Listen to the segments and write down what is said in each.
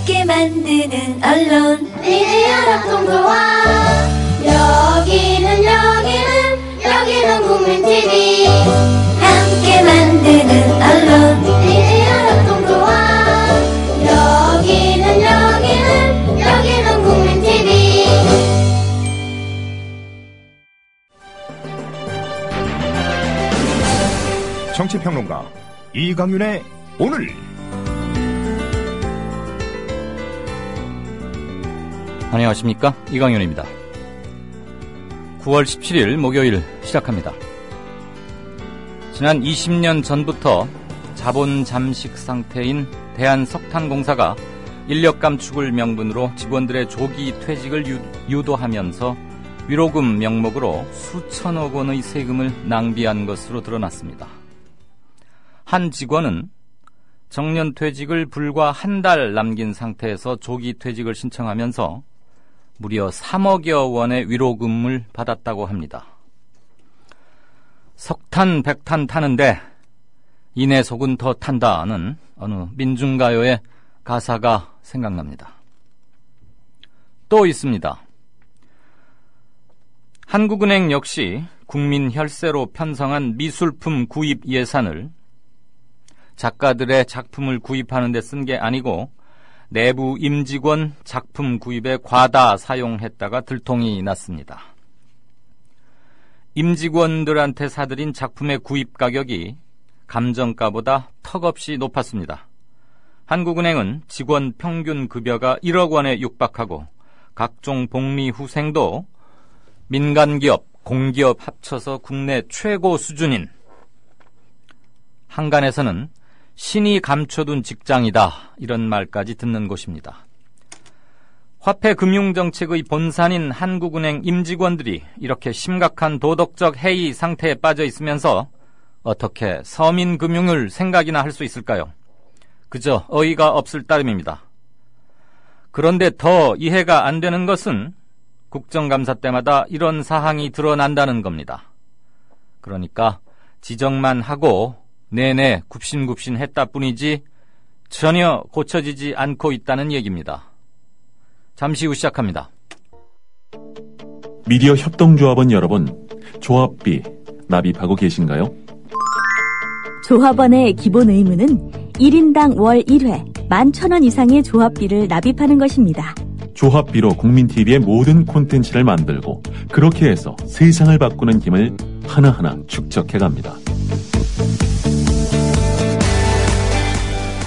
함께 만드는 언론 미디어 협동조합. 여기는 국민TV. 함께 만드는 언론 미디어 협동조합. 여기는 국민TV. 정치평론가 이강윤의 오늘. 안녕하십니까, 이강윤입니다. 9월 17일 목요일 시작합니다. 지난 20년 전부터 자본 잠식 상태인 대한석탄공사가 인력 감축을 명분으로 직원들의 조기 퇴직을 유도하면서 위로금 명목으로 수천억 원의 세금을 낭비한 것으로 드러났습니다. 한 직원은 정년퇴직을 불과 한 달 남긴 상태에서 조기 퇴직을 신청하면서 무려 3억여 원의 위로금을 받았다고 합니다. 석탄, 백탄 타는데 이내 속은 더 탄다는 어느 민중가요의 가사가 생각납니다. 또 있습니다. 한국은행 역시 국민 혈세로 편성한 미술품 구입 예산을 작가들의 작품을 구입하는 데 쓴 게 아니고 내부 임직원 작품 구입에 과다 사용했다가 들통이 났습니다. 임직원들한테 사들인 작품의 구입 가격이 감정가보다 턱없이 높았습니다. 한국은행은 직원 평균 급여가 1억 원에 육박하고 각종 복리 후생도 민간기업, 공기업 합쳐서 국내 최고 수준인, 한간에서는 신이 감춰둔 직장이다, 이런 말까지 듣는 곳입니다. 화폐금융정책의 본산인 한국은행 임직원들이 이렇게 심각한 도덕적 해이 상태에 빠져 있으면서 어떻게 서민금융을 생각이나 할 수 있을까요? 그저 어이가 없을 따름입니다. 그런데 더 이해가 안 되는 것은 국정감사 때마다 이런 사항이 드러난다는 겁니다. 그러니까 지적만 하고 내내 굽신굽신 했다 뿐이지 전혀 고쳐지지 않고 있다는 얘기입니다. 잠시 후 시작합니다. 미디어 협동조합원 여러분, 조합비 납입하고 계신가요? 조합원의 기본 의무는 1인당 월 1회 11,000원 이상의 조합비를 납입하는 것입니다. 조합비로 국민TV의 모든 콘텐츠를 만들고 그렇게 해서 세상을 바꾸는 힘을 하나하나 축적해갑니다.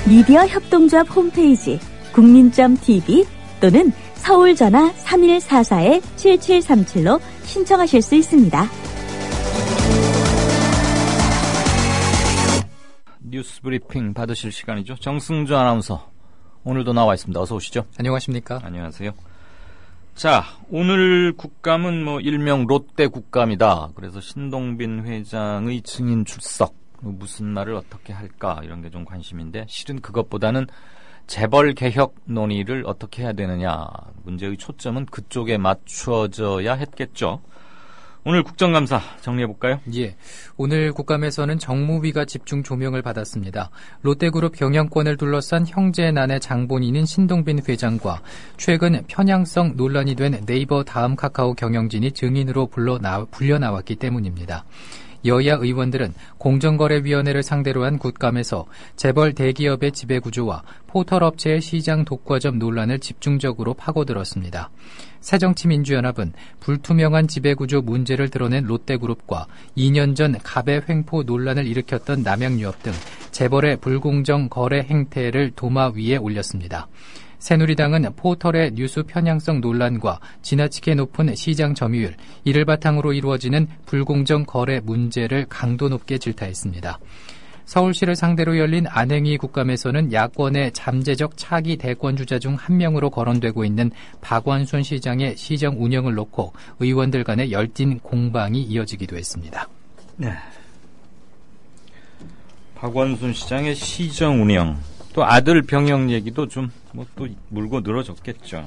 미디어 협동조합 홈페이지 국민.tv 또는 서울전화 3144-7737로 신청하실 수 있습니다. 뉴스 브리핑 받으실 시간이죠. 정승주 아나운서 오늘도 나와 있습니다. 어서 오시죠. 안녕하십니까. 안녕하세요. 자, 오늘 국감은 일명 롯데 국감이다. 그래서 신동빈 회장의 증인 출석, 무슨 말을 어떻게 할까, 이런 게 좀 관심인데, 실은 그것보다는 재벌 개혁 논의를 어떻게 해야 되느냐, 문제의 초점은 그쪽에 맞춰져야 했겠죠. 오늘 국정감사 정리해볼까요? 예. 오늘 국감에서는 정무위가 집중 조명을 받았습니다. 롯데그룹 경영권을 둘러싼 형제난의 장본인인 신동빈 회장과 최근 편향성 논란이 된 네이버 다음 카카오 경영진이 증인으로 불려 나왔기 때문입니다. 여야 의원들은 공정거래위원회를 상대로 한 국감에서 재벌 대기업의 지배구조와 포털업체의 시장 독과점 논란을 집중적으로 파고들었습니다. 새정치민주연합은 불투명한 지배구조 문제를 드러낸 롯데그룹과 2년 전 갑의 횡포 논란을 일으켰던 남양유업 등 재벌의 불공정 거래 행태를 도마 위에 올렸습니다. 새누리당은 포털의 뉴스 편향성 논란과 지나치게 높은 시장 점유율, 이를 바탕으로 이루어지는 불공정 거래 문제를 강도 높게 질타했습니다. 서울시를 상대로 열린 안행위 국감에서는 야권의 잠재적 차기 대권주자 중 한 명으로 거론되고 있는 박원순 시장의 시정 운영을 놓고 의원들 간의 열띤 공방이 이어지기도 했습니다. 네. 박원순 시장의 시정 운영, 또 아들 병역 얘기도 좀 또 물고 늘어졌겠죠.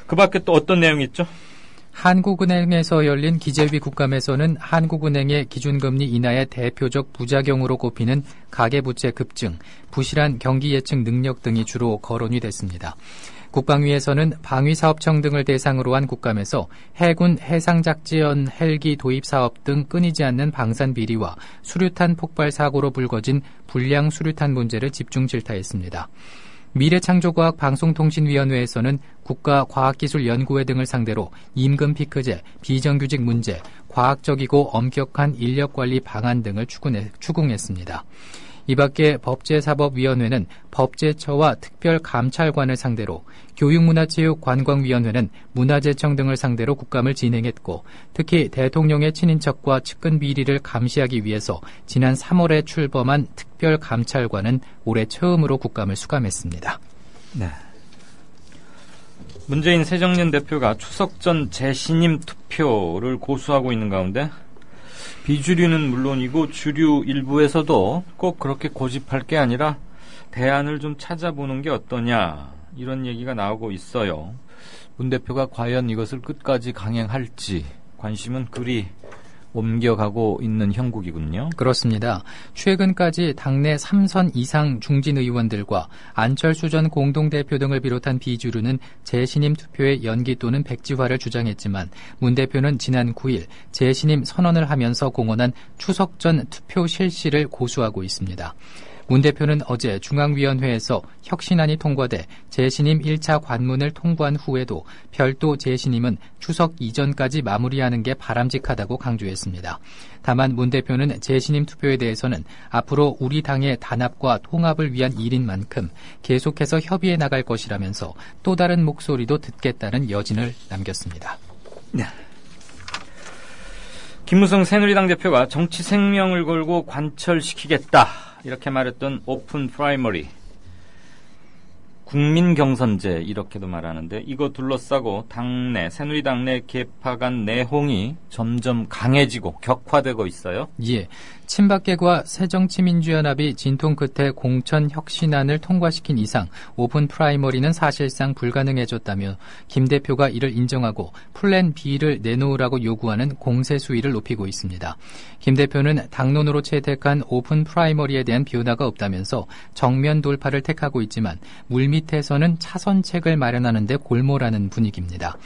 그 밖에 또 어떤 내용이 있죠? 한국은행에서 열린 기재위 국감에서는 한국은행의 기준금리 인하의 대표적 부작용으로 꼽히는 가계부채 급증, 부실한 경기 예측 능력 등이 주로 거론이 됐습니다. 국방위에서는 방위사업청 등을 대상으로 한 국감에서 해군 해상작지연 헬기 도입 사업 등 끊이지 않는 방산 비리와 수류탄 폭발 사고로 불거진 불량 수류탄 문제를 집중 질타했습니다. 미래창조과학방송통신위원회에서는 국가과학기술연구회 등을 상대로 임금 피크제, 비정규직 문제, 과학적이고 엄격한 인력관리 방안 등을 추궁했습니다. 이 밖에 법제사법위원회는 법제처와 특별감찰관을 상대로, 교육문화체육관광위원회는 문화재청 등을 상대로 국감을 진행했고, 특히 대통령의 친인척과 측근 비리를 감시하기 위해서 지난 3월에 출범한 특별감찰관은 올해 처음으로 국감을 수감했습니다. 네. 문재인 새정년 대표가 추석 전 재신임 투표를 고수하고 있는 가운데 비주류는 물론이고 주류 일부에서도 꼭 그렇게 고집할 게 아니라 대안을 좀 찾아보는 게 어떠냐, 이런 얘기가 나오고 있어요. 문 대표가 과연 이것을 끝까지 강행할지 관심은 그리 옮겨가고 있는 형국이군요. 그렇습니다. 최근까지 당내 3선 이상 중진 의원들과 안철수 전 공동대표 등을 비롯한 비주류는 재신임 투표의 연기 또는 백지화를 주장했지만 문 대표는 지난 9일 재신임 선언을 하면서 공언한 추석 전 투표 실시를 고수하고 있습니다. 문 대표는 어제 중앙위원회에서 혁신안이 통과돼 재신임 1차 관문을 통과한 후에도 별도 재신임은 추석 이전까지 마무리하는 게 바람직하다고 강조했습니다. 다만 문 대표는 재신임 투표에 대해서는 앞으로 우리 당의 단합과 통합을 위한 일인 만큼 계속해서 협의해 나갈 것이라면서 또 다른 목소리도 듣겠다는 여진을 남겼습니다. 네. 김무성 새누리당 대표가 정치 생명을 걸고 관철시키겠다, 이렇게 말했던 오픈 프라이머리, 국민경선제 이렇게도 말하는데, 이거 둘러싸고 당내, 새누리당 내 계파 간 내홍이 점점 강해지고 격화되고 있어요. 예, 친박계과 새정치민주연합이 진통 끝에 공천혁신안을 통과시킨 이상 오픈 프라이머리는 사실상 불가능해졌다며 김 대표가 이를 인정하고 플랜 B를 내놓으라고 요구하는 공세 수위를 높이고 있습니다. 김 대표는 당론으로 채택한 오픈 프라이머리에 대한 변화가 없다면서 정면 돌파를 택하고 있지만 물밑에서는 차선책을 마련하는 데 골몰하는 분위기입니다.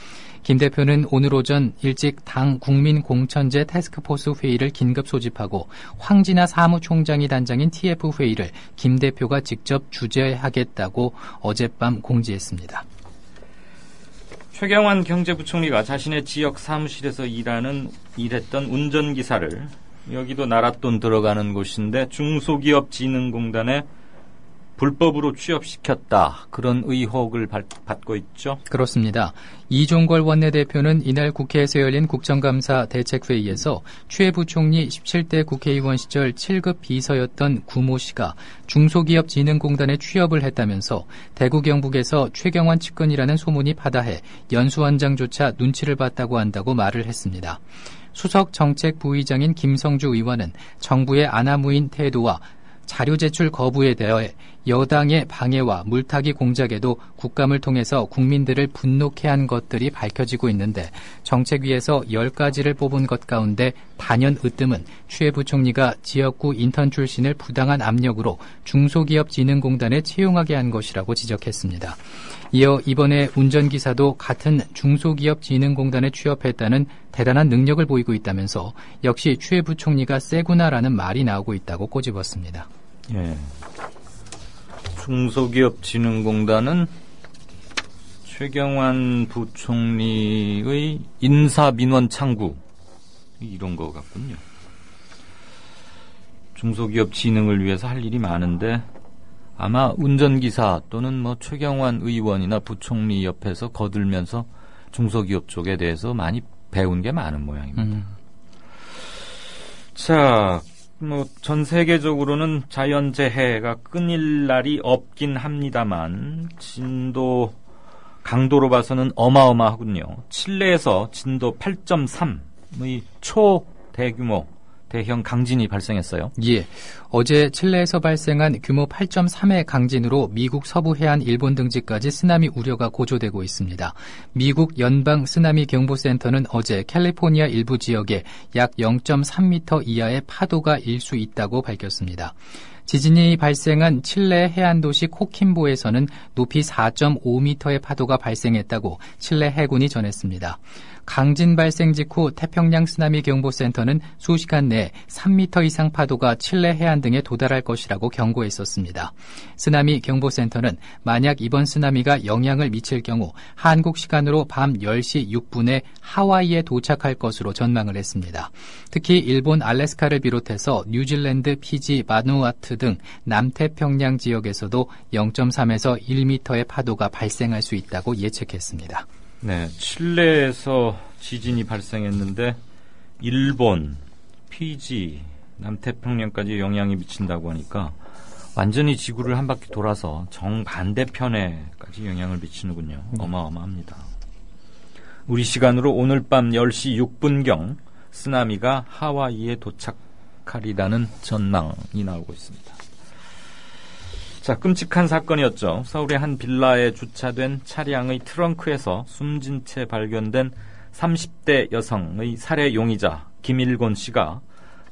김 대표는 오늘 오전 일찍 당 국민공천제 태스크포스 회의를 긴급 소집하고 황진아 사무총장이 단장인 TF 회의를 김 대표가 직접 주재하겠다고 어젯밤 공지했습니다. 최경환 경제부총리가 자신의 지역 사무실에서 일했던 운전기사를, 여기도 나랏돈 들어가는 곳인데 중소기업진흥공단에 불법으로 취업시켰다, 그런 의혹을 받고 있죠. 그렇습니다. 이종걸 원내대표는 이날 국회에서 열린 국정감사 대책회의에서 최 부총리 17대 국회의원 시절 7급 비서였던 구모 씨가 중소기업진흥공단에 취업을 했다면서 대구 경북에서 최경환 측근이라는 소문이 파다해 연수원장조차 눈치를 봤다고 한다고 말을 했습니다. 수석정책부의장인 김성주 의원은 정부의 아나무인 태도와 자료 제출 거부에 대해 여당의 방해와 물타기 공작에도 국감을 통해서 국민들을 분노케 한 것들이 밝혀지고 있는데, 정책위에서 10가지를 뽑은 것 가운데 단연 으뜸은 최 부총리가 지역구 인턴 출신을 부당한 압력으로 중소기업진흥공단에 채용하게 한 것이라고 지적했습니다. 이어 이번에 운전기사도 같은 중소기업진흥공단에 취업했다는 대단한 능력을 보이고 있다면서 역시 최 부총리가 세구나라는 말이 나오고 있다고 꼬집었습니다. 예. 중소기업진흥공단은 최경환 부총리의 인사민원 창구, 이런 거 같군요. 중소기업 진흥을 위해서 할 일이 많은데 아마 운전기사 또는 최경환 의원이나 부총리 옆에서 거들면서 중소기업 쪽에 대해서 많이 배운 게 많은 모양입니다. 자, 전 세계적으로는 자연재해가 끊일 날이 없긴 합니다만 강도로 봐서는 어마어마하군요. 칠레에서 진도 8.3의 초대규모 대형 강진이 발생했어요. 예. 어제 칠레에서 발생한 규모 8.3의 강진으로 미국 서부 해안 일본 등지까지 쓰나미 우려가 고조되고 있습니다. 미국 연방 쓰나미 경보센터는 어제 캘리포니아 일부 지역에 약 0.3m 이하의 파도가 일 수 있다고 밝혔습니다. 지진이 발생한 칠레 해안 도시 코킴보에서는 높이 4.5m의 파도가 발생했다고 칠레 해군이 전했습니다. 강진 발생 직후 태평양 쓰나미 경보센터는 수시간 내에 3m 이상 파도가 칠레 해안 등에 도달할 것이라고 경고했었습니다. 쓰나미 경보센터는 만약 이번 쓰나미가 영향을 미칠 경우 한국 시간으로 밤 10시 6분에 하와이에 도착할 것으로 전망을 했습니다. 특히 일본 알래스카를 비롯해서 뉴질랜드, 피지, 바누아투 등 남태평양 지역에서도 0.3에서 1m의 파도가 발생할 수 있다고 예측했습니다. 네, 칠레에서 지진이 발생했는데 일본, 피지, 남태평양까지 영향이 미친다고 하니까 완전히 지구를 한 바퀴 돌아서 정반대편에까지 영향을 미치는군요. 어마어마합니다. 우리 시간으로 오늘 밤 10시 6분경 쓰나미가 하와이에 도착하리라는 전망이 나오고 있습니다. 자, 끔찍한 사건이었죠. 서울의 한 빌라에 주차된 차량의 트렁크에서 숨진 채 발견된 30대 여성의 살해 용의자 김일곤 씨가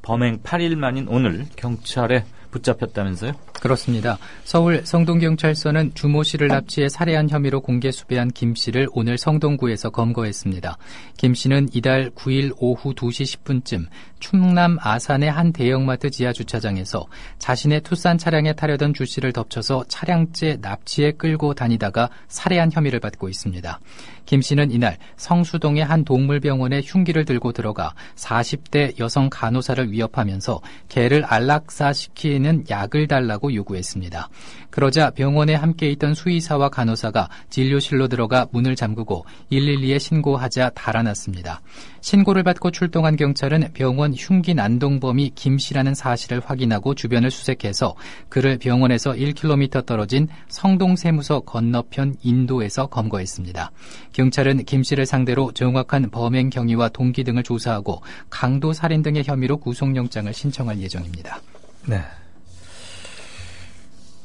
범행 8일 만인 오늘 경찰에 붙잡혔다면서요? 그렇습니다. 서울 성동경찰서는 주모 씨를 납치해 살해한 혐의로 공개 수배한 김 씨를 오늘 성동구에서 검거했습니다. 김 씨는 이달 9일 오후 2시 10분쯤 충남 아산의 한 대형마트 지하주차장에서 자신의 투싼 차량에 타려던 주 씨를 덮쳐서 차량째 납치해 끌고 다니다가 살해한 혐의를 받고 있습니다. 김 씨는 이날 성수동의 한 동물병원에 흉기를 들고 들어가 40대 여성 간호사를 위협하면서 개를 안락사시키는 약을 달라고 요구했습니다. 그러자 병원에 함께 있던 수의사와 간호사가 진료실로 들어가 문을 잠그고 112에 신고하자 달아났습니다. 신고를 받고 출동한 경찰은 병원 흉기 난동범이 김 씨라는 사실을 확인하고 주변을 수색해서 그를 병원에서 1km 떨어진 성동세무서 건너편 인도에서 검거했습니다. 경찰은 김 씨를 상대로 정확한 범행 경위와 동기 등을 조사하고 강도 살인 등의 혐의로 구속영장을 신청할 예정입니다. 네.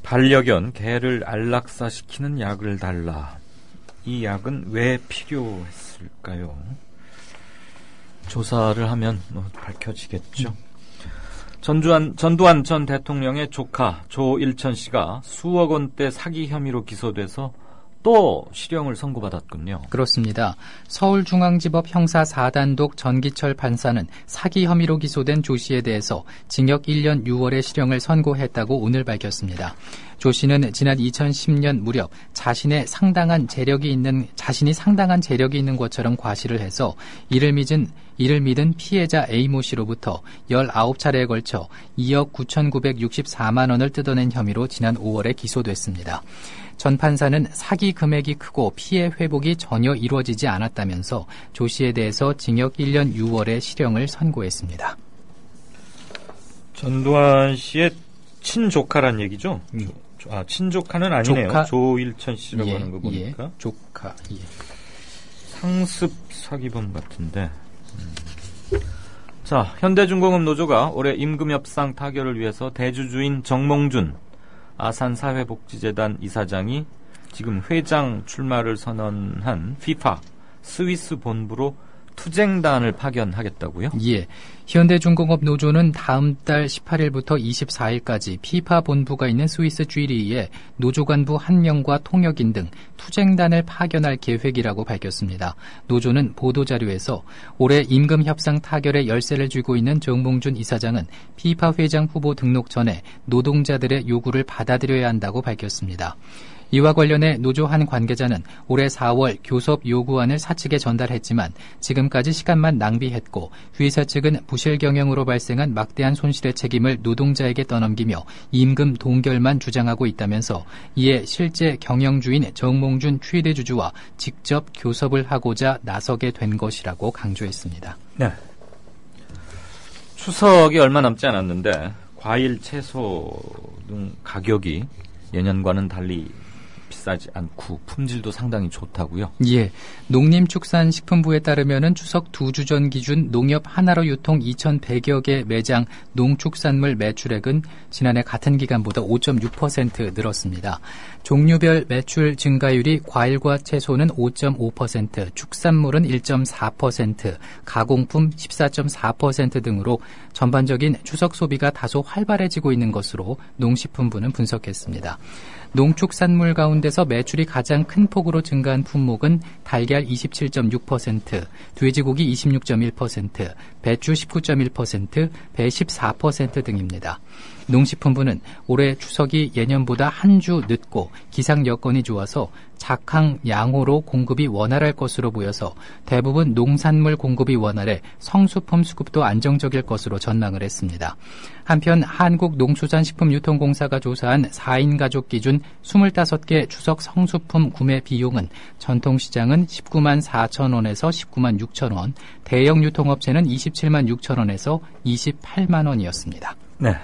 반려견 개를 안락사시키는 약을 달라. 이 약은 왜 필요했을까요? 조사를 하면 밝혀지겠죠. 전두환 전 대통령의 조카 조일천 씨가 수억 원대 사기 혐의로 기소돼서 또 실형을 선고받았군요. 그렇습니다. 서울중앙지법 형사 4단독 전기철 판사는 사기 혐의로 기소된 조 씨에 대해서 징역 1년 6월의 실형을 선고했다고 오늘 밝혔습니다. 조 씨는 지난 2010년 무렵 자신이 상당한 재력이 있는 것처럼 과시를 해서 이를 믿은 피해자 A모 씨로부터 19차례에 걸쳐 2억 9,964만 원을 뜯어낸 혐의로 지난 5월에 기소됐습니다. 전 판사는 사기 금액이 크고 피해 회복이 전혀 이루어지지 않았다면서 조 씨에 대해서 징역 1년 6월의 실형을 선고했습니다. 전두환 씨의 친조카란 얘기죠? 친조카는 아니네요. 조카? 조일천 씨라고 하는 거 보니까. 조카. 예. 상습 사기범 같은데. 자, 현대중공업 노조가 올해 임금협상 타결을 위해서 대주주인 정몽준 아산사회복지재단 이사장이 지금 회장 출마를 선언한 FIFA 스위스 본부로 투쟁단을 파견하겠다고요? 예. 현대중공업 노조는 다음 달 18일부터 24일까지 피파 본부가 있는 스위스 쥐리히에 노조 간부 1명과 통역인 등 투쟁단을 파견할 계획이라고 밝혔습니다. 노조는 보도자료에서 올해 임금 협상 타결에 열세를 쥐고 있는 정몽준 이사장은 피파 회장 후보 등록 전에 노동자들의 요구를 받아들여야 한다고 밝혔습니다. 이와 관련해 노조 한 관계자는 올해 4월 교섭 요구안을 사측에 전달했지만 지금까지 시간만 낭비했고 회사 측은 부실 경영으로 발생한 막대한 손실의 책임을 노동자에게 떠넘기며 임금 동결만 주장하고 있다면서 이에 실제 경영주인 정몽준 최대 주주와 직접 교섭을 하고자 나서게 된 것이라고 강조했습니다. 네. 추석이 얼마 남지 않았는데 과일, 채소 등 가격이 예년과는 달리 비싸지 않고 품질도 상당히 좋다고요? 예. 농림축산식품부에 따르면은 추석 2주 전 기준 농협 하나로 유통 2,100여 개 매장 농축산물 매출액은 지난해 같은 기간보다 5.6% 늘었습니다. 종류별 매출 증가율이 과일과 채소는 5.5%, 축산물은 1.4%, 가공품 14.4% 등으로 전반적인 추석 소비가 다소 활발해지고 있는 것으로 농식품부는 분석했습니다. 농축산물 가운데서 매출이 가장 큰 폭으로 증가한 품목은 달걀 27.6%, 돼지고기 26.1%, 배추 19.1%, 배 14% 등입니다. 농식품부는 올해 추석이 예년보다 한 주 늦고 기상 여건이 좋아서 작황 양호로 공급이 원활할 것으로 보여서 대부분 농산물 공급이 원활해 성수품 수급도 안정적일 것으로 전망을 했습니다. 한편 한국농수산식품유통공사가 조사한 4인 가족 기준 25개 추석 성수품 구매 비용은 전통시장은 19만 4천 원에서 19만 6천 원, 대형 유통업체는 27만 6천 원에서 28만 원이었습니다. 네.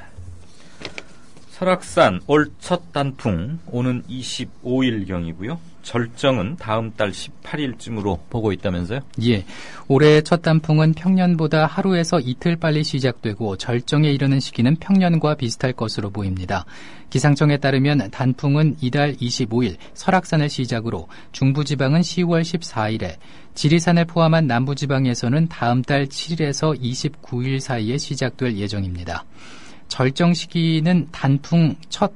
설악산 올 첫 단풍 오는 25일경이고요. 절정은 다음 달 18일쯤으로 보고 있다면서요? 예. 올해 첫 단풍은 평년보다 하루에서 이틀 빨리 시작되고 절정에 이르는 시기는 평년과 비슷할 것으로 보입니다. 기상청에 따르면 단풍은 이달 25일 설악산을 시작으로 중부지방은 10월 14일에 지리산을 포함한 남부지방에서는 다음 달 7일에서 29일 사이에 시작될 예정입니다. 절정 시기는 단풍 첫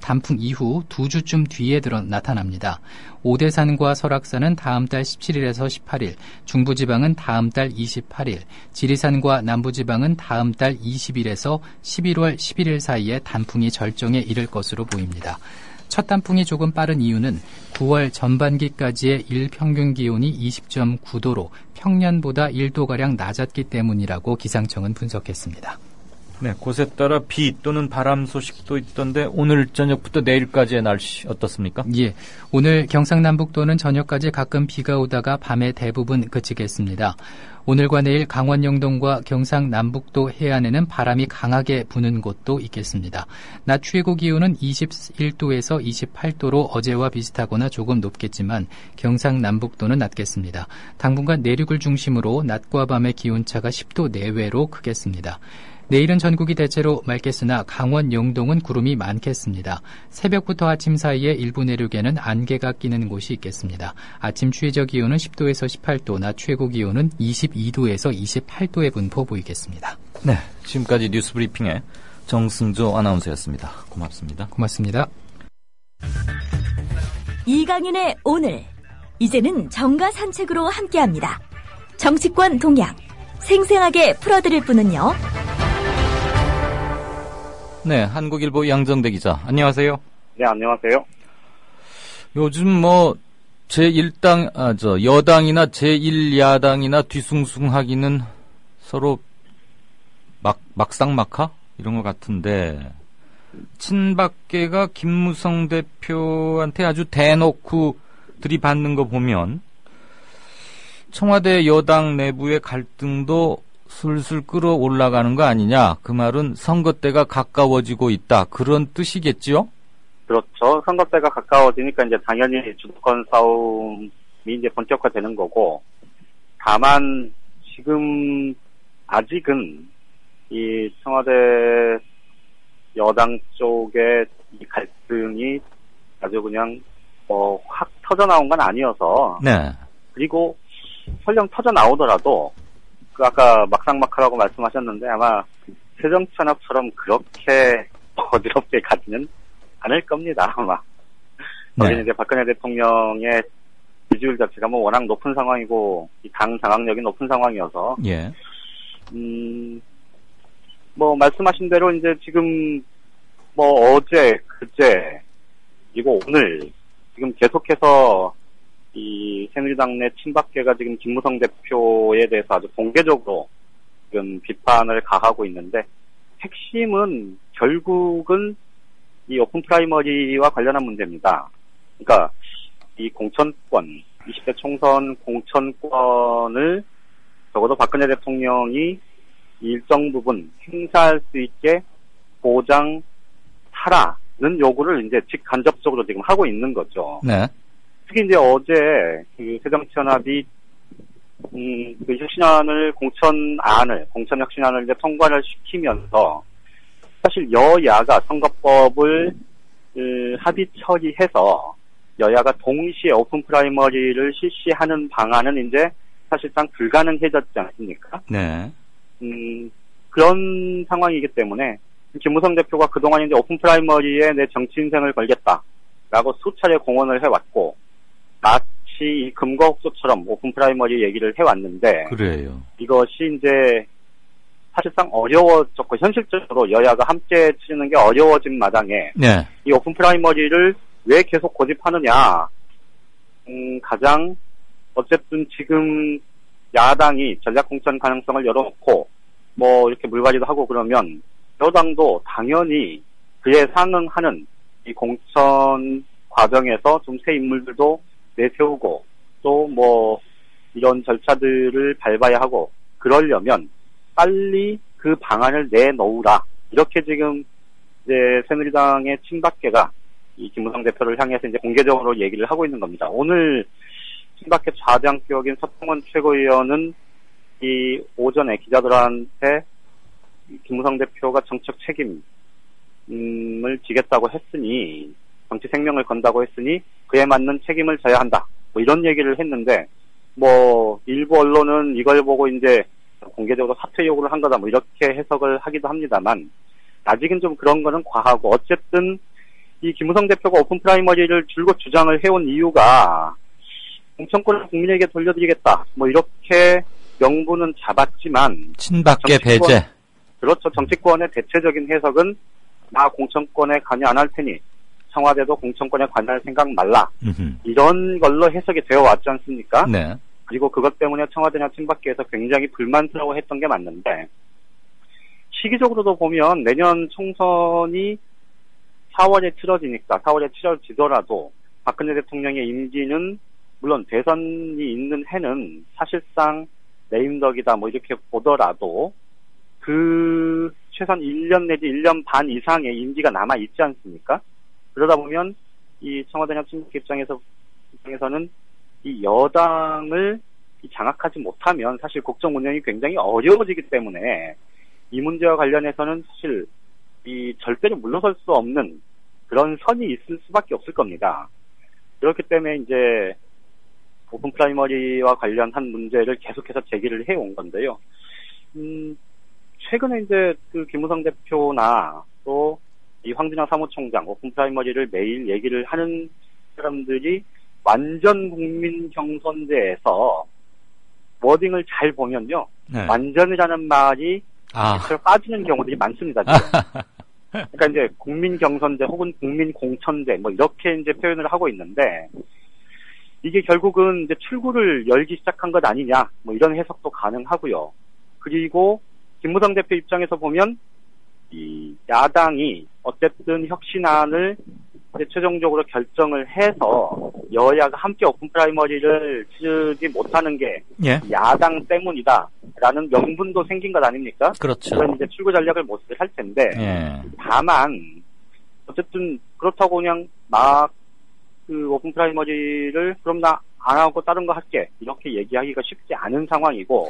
단풍 이후 2주쯤 뒤에 나타납니다. 오대산과 설악산은 다음 달 17일에서 18일, 중부지방은 다음 달 28일, 지리산과 남부지방은 다음 달 20일에서 11월 11일 사이에 단풍이 절정에 이를 것으로 보입니다. 첫 단풍이 조금 빠른 이유는 9월 전반기까지의 일평균 기온이 20.9도로 평년보다 1도가량 낮았기 때문이라고 기상청은 분석했습니다. 네, 곳에 따라 비 또는 바람 소식도 있던데 오늘 저녁부터 내일까지의 날씨 어떻습니까? 예, 오늘 경상남북도는 저녁까지 가끔 비가 오다가 밤에 대부분 그치겠습니다. 오늘과 내일 강원 영동과 경상남북도 해안에는 바람이 강하게 부는 곳도 있겠습니다. 낮 최고 기온은 21도에서 28도로 어제와 비슷하거나 조금 높겠지만 경상남북도는 낮겠습니다. 당분간 내륙을 중심으로 낮과 밤의 기온차가 10도 내외로 크겠습니다. 내일은 전국이 대체로 맑겠으나 강원 영동은 구름이 많겠습니다. 새벽부터 아침 사이에 일부 내륙에는 안개가 끼는 곳이 있겠습니다. 아침 최저 기온은 10도에서 18도, 낮 최고 기온은 22도에서 28도의 분포 보이겠습니다. 네, 지금까지 뉴스 브리핑의 정승조 아나운서였습니다. 고맙습니다. 고맙습니다. 이강윤의 오늘, 이제는 정가 산책으로 함께합니다. 정치권 동향, 생생하게 풀어드릴 분은요. 네, 한국일보 양정대 기자, 안녕하세요. 네, 안녕하세요. 요즘 여당이나 제1야당이나 뒤숭숭하기는 서로 막상막하? 이런 것 같은데, 친박계가 김무성 대표한테 아주 대놓고 들이받는 거 보면, 청와대 여당 내부의 갈등도 술술 끌어올라가는 거 아니냐. 그 말은 선거 때가 가까워지고 있다. 그런 뜻이겠지요? 그렇죠. 선거 때가 가까워지니까 이제 당연히 주도권 싸움이 이제 본격화되는 거고, 다만 지금 아직은 이 청와대 여당 쪽의 이 갈등이 아주 그냥 확 터져 나온 건 아니어서. 네. 그리고 설령 터져 나오더라도 아까 막상막하라고 말씀하셨는데 아마 새정치연합처럼 그렇게 어지럽게 가지는 않을 겁니다. 아마. 거기는 이제 박근혜 대통령의 지지율 자체가 워낙 높은 상황이고 이 당 장악력이 높은 상황이어서 예. 말씀하신 대로 이제 지금 어제 그제 그리고 오늘 지금 계속해서 이 새누리당 내 친박계가 지금 김무성 대표에 대해서 아주 공개적으로 지금 비판을 가하고 있는데, 핵심은 결국은 이 오픈 프라이머리와 관련한 문제입니다. 그러니까 이 공천권, 20대 총선 공천권을 적어도 박근혜 대통령이 일정 부분 행사할 수 있게 보장하라, 요구를 이제 직간접적으로 지금 하고 있는 거죠. 네. 특히 이제 어제 그 새정치연합이 그 혁신안을 공천혁신안을 이제 통과를 시키면서 사실 여야가 선거법을 합의 처리해서 여야가 동시에 오픈 프라이머리를 실시하는 방안은 이제 사실상 불가능해졌지 않습니까? 네. 그런 상황이기 때문에 김무성 대표가 그동안 이제 오픈 프라이머리에 내 정치 인생을 걸겠다라고 수차례 공언을 해왔고 마치 이 금거옥소처럼 오픈 프라이머리 얘기를 해왔는데 그래요. 이것이 이제 사실상 어려워졌고 현실적으로 여야가 함께 치르는 게 어려워진 마당에 네. 이 오픈 프라이머리를 왜 계속 고집하느냐. 가장 어쨌든 지금 야당이 전략공천 가능성을 열어놓고 뭐 이렇게 물갈이도 하고 그러면 여당도 당연히 그에 상응하는 이 공천 과정에서 좀 새 인물들도 내세우고 또 뭐 이런 절차들을 밟아야 하고 그러려면 빨리 그 방안을 내놓으라. 이렇게 지금 이제 새누리당의 친박계가 이 김무성 대표를 향해서 이제 공개적으로 얘기를 하고 있는 겁니다. 오늘 친박계 좌장격인 서통원 최고위원은 이 오전에 기자들한테 김무성 대표가 정책 책임을 지겠다고 했으니 정치 생명을 건다고 했으니 그에 맞는 책임을 져야 한다. 뭐 이런 얘기를 했는데 뭐 일부 언론은 이걸 보고 이제 공개적으로 사퇴 요구를 한 거다 뭐 이렇게 해석을 하기도 합니다만 아직은 좀 그런 거는 과하고 어쨌든 이 김무성 대표가 오픈 프라이머리를 줄곧 주장을 해온 이유가 공천권을 국민에게 돌려드리겠다 뭐 이렇게 명분은 잡았지만 친박계 배제. 그렇죠. 정치권의 대체적인 해석은 나 공천권에 관여 안 할 테니 청와대도 공천권에 관여할 생각 말라. 이런 걸로 해석이 되어 왔지 않습니까? 네. 그리고 그것 때문에 청와대나 친박계에서 굉장히 불만스러워했던 게 맞는데 시기적으로도 보면 내년 총선이 4월에 치러지니까 4월에 치러지더라도 박근혜 대통령의 임기는 물론 대선이 있는 해는 사실상 레임덕이다 뭐 이렇게 보더라도 그 최소한 1년 내지 1년 반 이상의 임기가 남아 있지 않습니까? 그러다 보면 이 청와대나 친박 입장에서는 이 여당을 장악하지 못하면 사실 국정 운영이 굉장히 어려워지기 때문에 이 문제와 관련해서는 사실 이 절대로 물러설 수 없는 그런 선이 있을 수밖에 없을 겁니다. 그렇기 때문에 이제 오픈 프라이머리와 관련한 문제를 계속해서 제기를 해온 건데요. 최근에 이제 그 김무성 대표나 또 이 황준영 사무총장 오픈 프라이머리를 매일 얘기를 하는 사람들이 완전 국민 경선제에서 워딩을 잘 보면요. 네. 완전이라는 말이 빠지는 경우들이 많습니다. 그러니까 이제 국민 경선제 혹은 국민 공천제 뭐 이렇게 이제 표현을 하고 있는데 이게 결국은 이제 출구를 열기 시작한 것 아니냐 뭐 이런 해석도 가능하고요. 그리고 김무성 대표 입장에서 보면 이 야당이 어쨌든 혁신안을 이제 최종적으로 결정을 해서 여야가 함께 오픈 프라이머리를 치르지 못하는 게 예. 야당 때문이다라는 명분도 생긴 것 아닙니까? 그렇죠. 그런 이제 출구 전략을 모색을 할 텐데 예. 다만 어쨌든 그렇다고 그냥 막 그 오픈 프라이머리를 그럼 나 안 하고 다른 거 할게 이렇게 얘기하기가 쉽지 않은 상황이고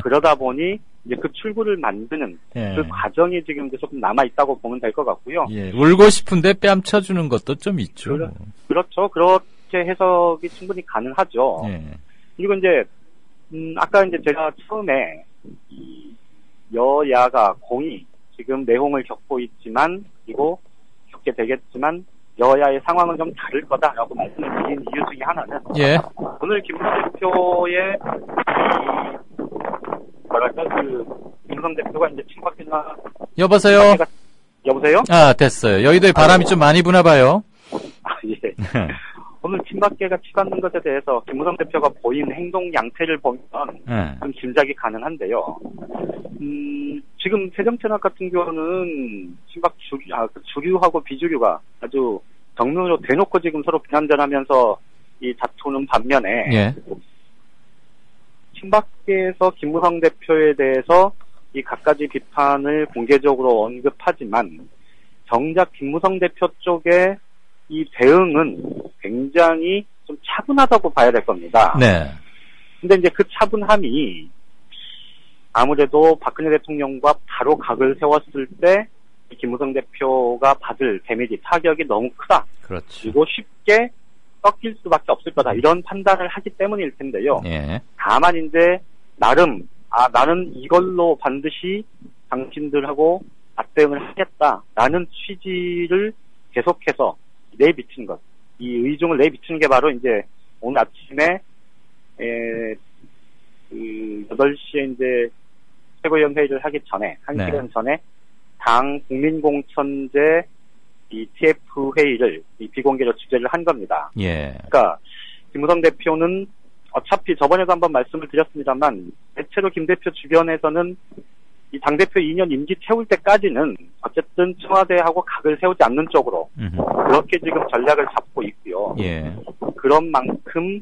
그러다 보니 이제 그 출구를 만드는 예. 그 과정이 지금 이제 조금 남아 있다고 보면 될 것 같고요. 예. 울고 싶은데 뺨쳐주는 것도 좀 있죠. 그렇죠. 그렇게 해석이 충분히 가능하죠. 예. 그리고 이제 아까 이제 제가 처음에 이 여야가 공히 지금 내홍을 겪고 있지만 그리고 겪게 되겠지만 여야의 상황은 좀 다를 거다라고 말씀을 드린 이유 중에 하나는 예. 오늘 김무성 대표의 뭐랄까 그 김무성 대표가 이제 친박이나 여보세요. 여보세요? 아 됐어요. 여의도에 바람이 좀 많이 부나 봐요. 아 예. 오늘 친박계가 치받는 것에 대해서 김무성 대표가 보인 행동 양태를 보면 좀 짐작이 가능한데요. 지금 새정치연합 같은 경우는 친박 주류하고 비주류가 아주 정면으로 대놓고 지금 서로 비난전하면서 이 다투는 반면에 예. 친박계에서 김무성 대표에 대해서 이 갖가지 비판을 공개적으로 언급하지만 정작 김무성 대표 쪽의 이 대응은 굉장히 좀 차분하다고 봐야 될 겁니다. 네. 근데 이제 그 차분함이 아무래도 박근혜 대통령과 바로 각을 세웠을 때 김무성 대표가 받을 데미지, 타격이 너무 크다. 그렇죠. 그리고 쉽게 꺾일 수밖에 없을 거다. 이런 판단을 하기 때문일 텐데요. 예. 다만 이제 나름 나는 이걸로 반드시 당신들하고 맞대응을 하겠다라는 취지를 계속해서 내비친 것. 이 의중을 내비치는 게 바로 이제 오늘 아침에 8시에 이제 최고위원 회의를 하기 전에 1시간 전에 당 국민공천제 이 TF 회의를 이 비공개로 주재를 한 겁니다. 예. 그러니까 김무성 대표는 어차피 저번에도 한번 말씀을 드렸습니다만 대체로 김 대표 주변에서는 이 당대표 2년 임기 채울 때까지는 어쨌든 청와대하고 각을 세우지 않는 쪽으로 그렇게 지금 전략을 잡고 있고요. 예. 그런 만큼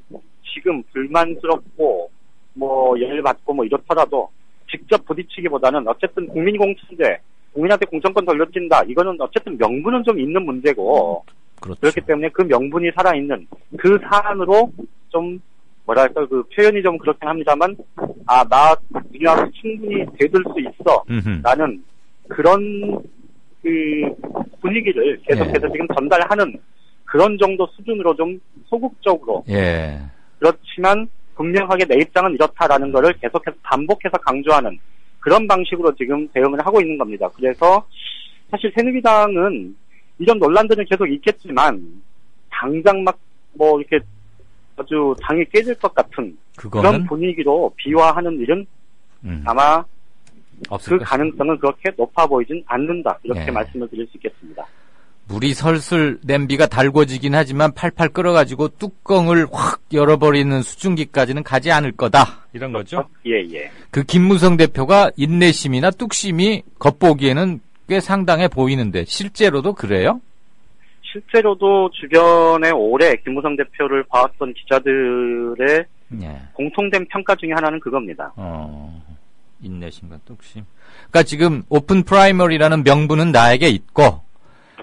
지금 불만스럽고 뭐 열받고 뭐 이렇더라도 직접 부딪히기보다는 어쨌든 국민공천제, 국민한테 공천권 돌려준다. 이거는 어쨌든 명분은 좀 있는 문제고 그렇죠. 그렇기 때문에 그 명분이 살아있는 그 사안으로 좀 뭐랄까 그 표현이 좀 그렇긴 합니다만 나 니하고 충분히 대들 수 있어 라는 그런 그 분위기를 계속해서 지금 전달하는 그런 정도 수준으로 좀 소극적으로 그렇지만 분명하게 내 입장은 이렇다라는 거를 계속해서 반복해서 강조하는 그런 방식으로 지금 대응을 하고 있는 겁니다. 그래서 사실 새누리당은 이런 논란들은 계속 있겠지만 당장 막 뭐 이렇게 아주 당이 깨질 것 같은 그런 분위기로 비화하는 일은 아마 그 가능성은 그렇게 높아 보이진 않는다. 이렇게 말씀을 드릴 수 있겠습니다. 물이 설슬 냄비가 달궈지긴 하지만 팔팔 끓어가지고 뚜껑을 확 열어버리는 수증기까지는 가지 않을 거다. 이런 거죠? 예. 그 김무성 대표가 인내심이나 뚝심이 겉보기에는 꽤 상당해 보이는데 실제로도 그래요? 실제로도 주변에 올해 김무성 대표를 봐왔던 기자들의 공통된 평가 중에 하나는 그겁니다. 인내심과 뚝심. 그러니까 지금 오픈 프라이머리라는 명분은 나에게 있고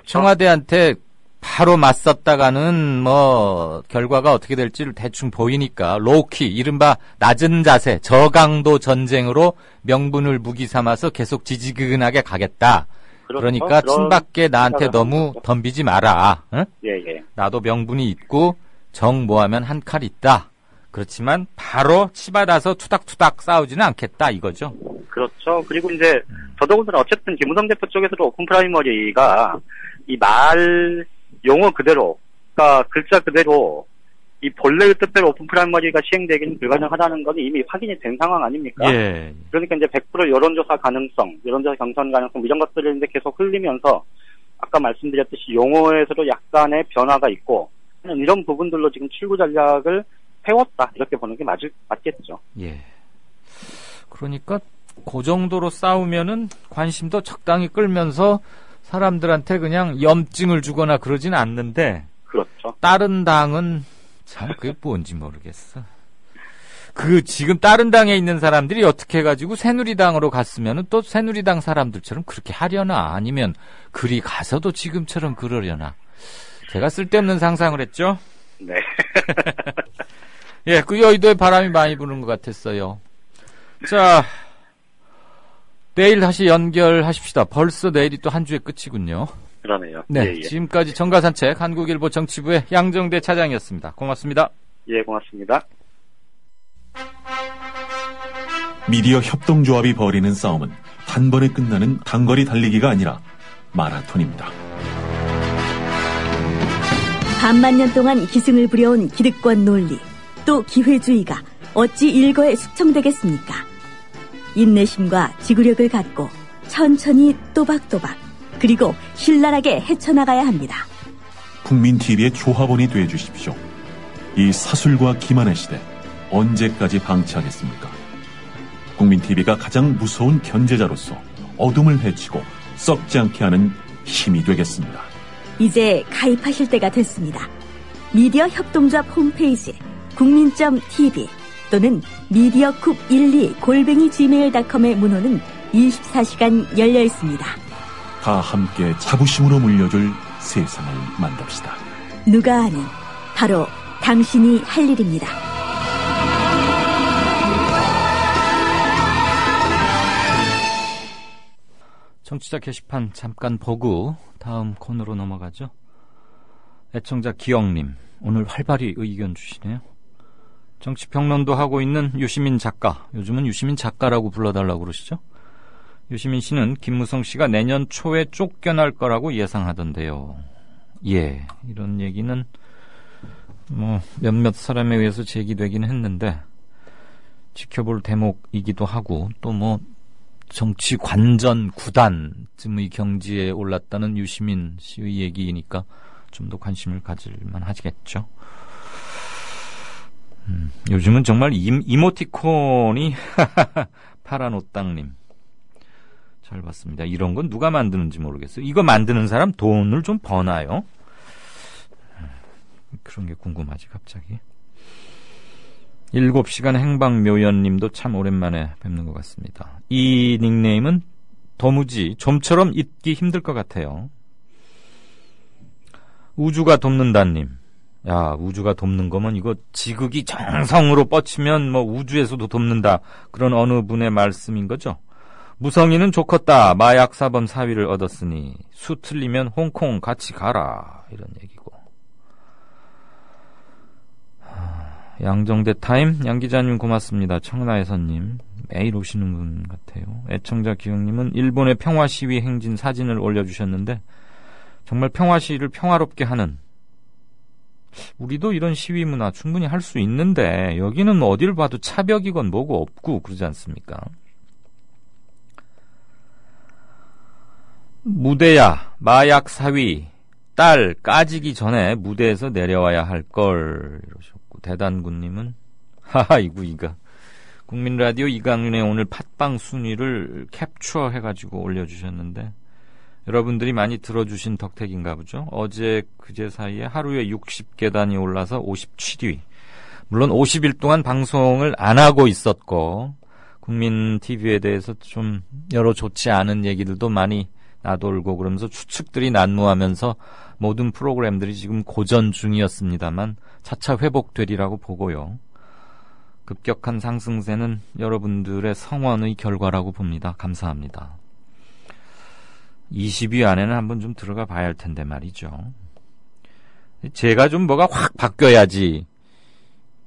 청와대한테 바로 맞섰다가는 뭐 결과가 어떻게 될지를 대충 보이니까 로우키 이른바 낮은 자세 저강도 전쟁으로 명분을 무기 삼아서 계속 지지근하게 가겠다. 그러니까 친박계 나한테 너무 덤비지 마라. 응? 예. 나도 명분이 있고 정 모하면 한 칼 있다. 그렇지만 바로 치받아서 투닥투닥 싸우지는 않겠다 이거죠. 그렇죠. 그리고 이제 더더군다나 어쨌든 김무성 대표 쪽에서도 오픈 프라이머리가 이 말 용어 그대로, 그러니까 글자 그대로 이 본래의 뜻대로 오픈 프라이머리가 시행되기는 불가능하다는 건 이미 확인이 된 상황 아닙니까? 예. 그러니까 이제 100% 여론조사 가능성, 여론조사 경선 가능성 이런 것들을 이제 계속 흘리면서 아까 말씀드렸듯이 용어에서도 약간의 변화가 있고 이런 부분들로 지금 출구 전략을 세웠다 이렇게 보는 게 맞겠죠. 예. 그러니까 그 정도로 싸우면은 관심도 적당히 끌면서 사람들한테 그냥 염증을 주거나 그러진 않는데. 그렇죠. 다른 당은 참 그게 뭔지 모르겠어. 지금 다른 당에 있는 사람들이 어떻게 해가지고 새누리당으로 갔으면은 또 새누리당 사람들처럼 그렇게 하려나 아니면 그리 가서도 지금처럼 그러려나. 제가 쓸데없는 상상을 했죠. 네. 예, 그 여의도에 바람이 많이 부는 것 같았어요. 자, 내일 다시 연결하십시다. 벌써 내일이 또 한 주의 끝이군요. 그러네요. 네, 예. 지금까지 정가산책 한국일보 정치부의 양정대 차장이었습니다. 고맙습니다. 예, 고맙습니다. 미디어 협동조합이 벌이는 싸움은 한 번에 끝나는 단거리 달리기가 아니라 마라톤입니다. 반만 년 동안 기승을 부려온 기득권 논리, 또 기회주의가 어찌 일거에 숙청되겠습니까? 인내심과 지구력을 갖고 천천히 또박또박 그리고 신랄하게 헤쳐나가야 합니다. 국민TV의 조합원이 되어주십시오. 이 사술과 기만의 시대 언제까지 방치하겠습니까? 국민TV가 가장 무서운 견제자로서 어둠을 헤치고 썩지 않게 하는 힘이 되겠습니다. 이제 가입하실 때가 됐습니다. 미디어 협동조합 홈페이지 국민.tv 또는 미디어쿡12@gmail.com의 문호는 24시간 열려 있습니다. 다 함께 자부심으로 물려줄 세상을 만듭시다. 누가 아는 바로 당신이 할 일입니다. 청취자 게시판 잠깐 보고 다음 코너로 넘어가죠. 애청자 기영님, 오늘 활발히 의견 주시네요. 정치평론도 하고 있는 유시민 작가, 요즘은 유시민 작가라고 불러달라고 그러시죠? 유시민 씨는 김무성 씨가 내년 초에 쫓겨날 거라고 예상하던데요. 예, 이런 얘기는 몇몇 사람에 의해서 제기되긴 했는데 지켜볼 대목이기도 하고, 또 정치 관전 구단쯤의 경지에 올랐다는 유시민 씨의 얘기니까 좀 더 관심을 가질만 하시겠죠. 요즘은 정말 이모티콘이 파란 옷땅님 잘 봤습니다. 이런 건 누가 만드는지 모르겠어요. 이거 만드는 사람 돈을 좀 버나요? 그런 게 궁금하지 갑자기. 7시간 행방묘연님도 참 오랜만에 뵙는 것 같습니다. 이 닉네임은 도무지 좀처럼 잊기 힘들 것 같아요. 우주가 돕는다님. 야, 우주가 돕는 거면 이거 지극히 정성으로 뻗치면 우주에서도 돕는다, 그런 어느 분의 말씀인 거죠. 무성이는 좋겠다. 마약 사범 사위를 얻었으니 수 틀리면 홍콩 같이 가라, 이런 얘기고. 양정대 타임, 양 기자님 고맙습니다. 청라에서님 매일 오시는 분 같아요. 애청자 기영님은 일본의 평화 시위 행진 사진을 올려주셨는데, 정말 평화 시위를 평화롭게 하는, 우리도 이런 시위 문화 충분히 할 수 있는데 여기는 어딜 봐도 차벽이건 뭐고 없고 그러지 않습니까? 무대야, 마약 사위 딸 까지기 전에 무대에서 내려와야 할 걸, 이러셨고, 대단군님은 이거 국민라디오 이강윤의 오늘 팟빵 순위를 캡처해가지고 올려주셨는데, 여러분들이 많이 들어주신 덕택인가 보죠. 어제 그제 사이에 하루에 60계단이 올라서 57위. 물론 50일 동안 방송을 안 하고 있었고, 국민 TV에 대해서 좀 여러 좋지 않은 얘기들도 많이 나돌고 그러면서 추측들이 난무하면서 모든 프로그램들이 지금 고전 중이었습니다만 차차 회복되리라고 보고요. 급격한 상승세는 여러분들의 성원의 결과라고 봅니다. 감사합니다. 20위 안에는 한번 좀 들어가 봐야 할 텐데 말이죠. 제가 좀 뭐가 확 바뀌어야지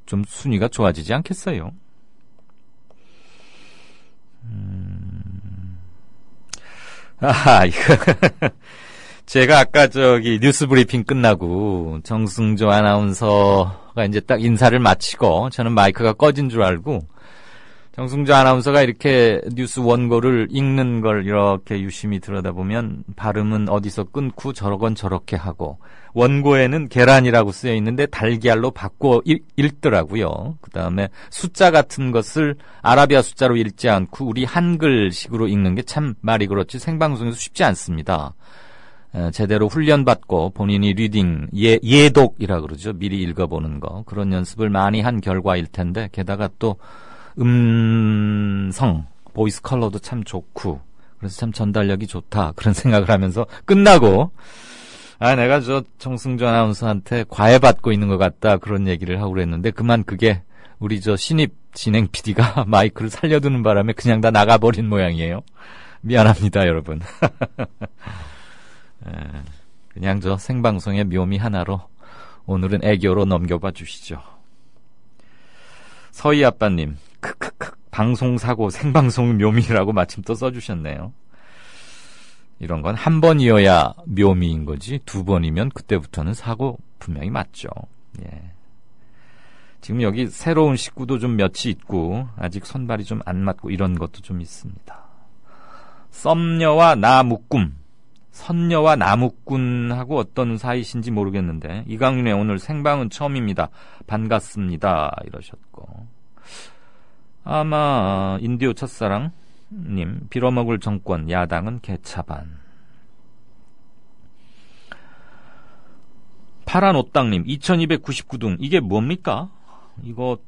좀 순위가 좋아지지 않겠어요? 이거 제가 아까 뉴스 브리핑 끝나고 정승조 아나운서가 이제 딱 인사를 마치고 저는 마이크가 꺼진 줄 알고, 정승조 아나운서가 이렇게 뉴스 원고를 읽는 걸 이렇게 유심히 들여다보면 발음은 어디서 끊고 저러건 저렇게 하고, 원고에는 계란이라고 쓰여 있는데 달걀로 바꿔 읽더라고요. 그 다음에 숫자 같은 것을 아라비아 숫자로 읽지 않고 우리 한글식으로 읽는 게 참 말이 그렇지 생방송에서 쉽지 않습니다. 제대로 훈련받고 본인이 리딩, 예독이라 그러죠. 미리 읽어보는 거. 그런 연습을 많이 한 결과일 텐데, 게다가 또 음성, 보이스 컬러도 참 좋고, 그래서 참 전달력이 좋다, 그런 생각을 하면서 끝나고, 내가 정승조 아나운서한테 과외받고 있는 것 같다, 그런 얘기를 하고 그랬는데, 그만 그게 우리 신입 진행 PD가 마이크를 살려두는 바람에 그냥 다 나가버린 모양이에요. 미안합니다, 여러분. 그냥 생방송의 묘미 하나로 오늘은 애교로 넘겨봐 주시죠. 서희 아빠님, 방송사고 생방송 묘미라고 마침 또 써주셨네요. 이런 건 한 번이어야 묘미인 거지, 두 번이면 그때부터는 사고 분명히 맞죠. 예. 지금 여기 새로운 식구도 좀 몇이 있고 아직 손발이 좀 안 맞고 이런 것도 좀 있습니다. 썸녀와 나무꾼, 선녀와 나무꾼하고 어떤 사이신지 모르겠는데, 이강윤의 오늘 생방은 처음입니다. 반갑습니다, 이러셨고, 아마 인디오 첫사랑님, 빌어먹을 정권 야당은 개차반. 파란 옷땅님, 2299등, 이게 뭡니까? 이거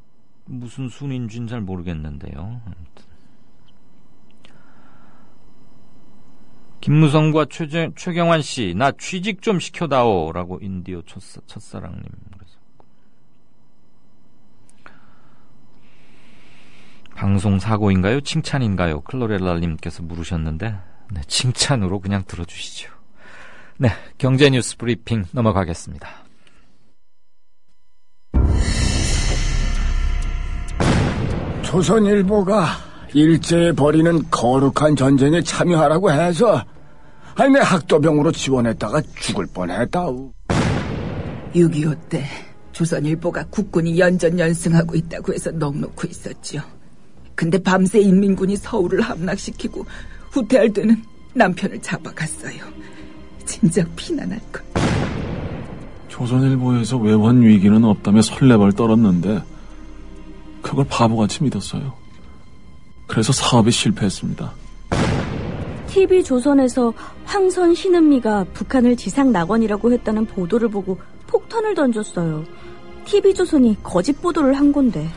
무슨 순위인지는 잘 모르겠는데요. 김무성과 최경환 씨, 나 취직 좀 시켜다오라고 인디오 첫사랑님. 방송 사고인가요? 칭찬인가요? 클로렐라님께서 물으셨는데, 네, 칭찬으로 그냥 들어주시죠. 네, 경제뉴스 브리핑 넘어가겠습니다. 조선일보가 일제에 벌이는 거룩한 전쟁에 참여하라고 해서 내 학도병으로 지원했다가 죽을 뻔했다우. 6.25 때 조선일보가 국군이 연전연승하고 있다고 해서 넋놓고 있었죠. 근데 밤새 인민군이 서울을 함락시키고 후퇴할 때는 남편을 잡아갔어요. 진작 피난할걸. 조선일보에서 외환 위기는 없다며 설레발 떨었는데 그걸 바보같이 믿었어요. 그래서 사업에 실패했습니다. TV조선에서 황선 신은미가 북한을 지상낙원이라고 했다는 보도를 보고 폭탄을 던졌어요. TV조선이 거짓 보도를 한 건데.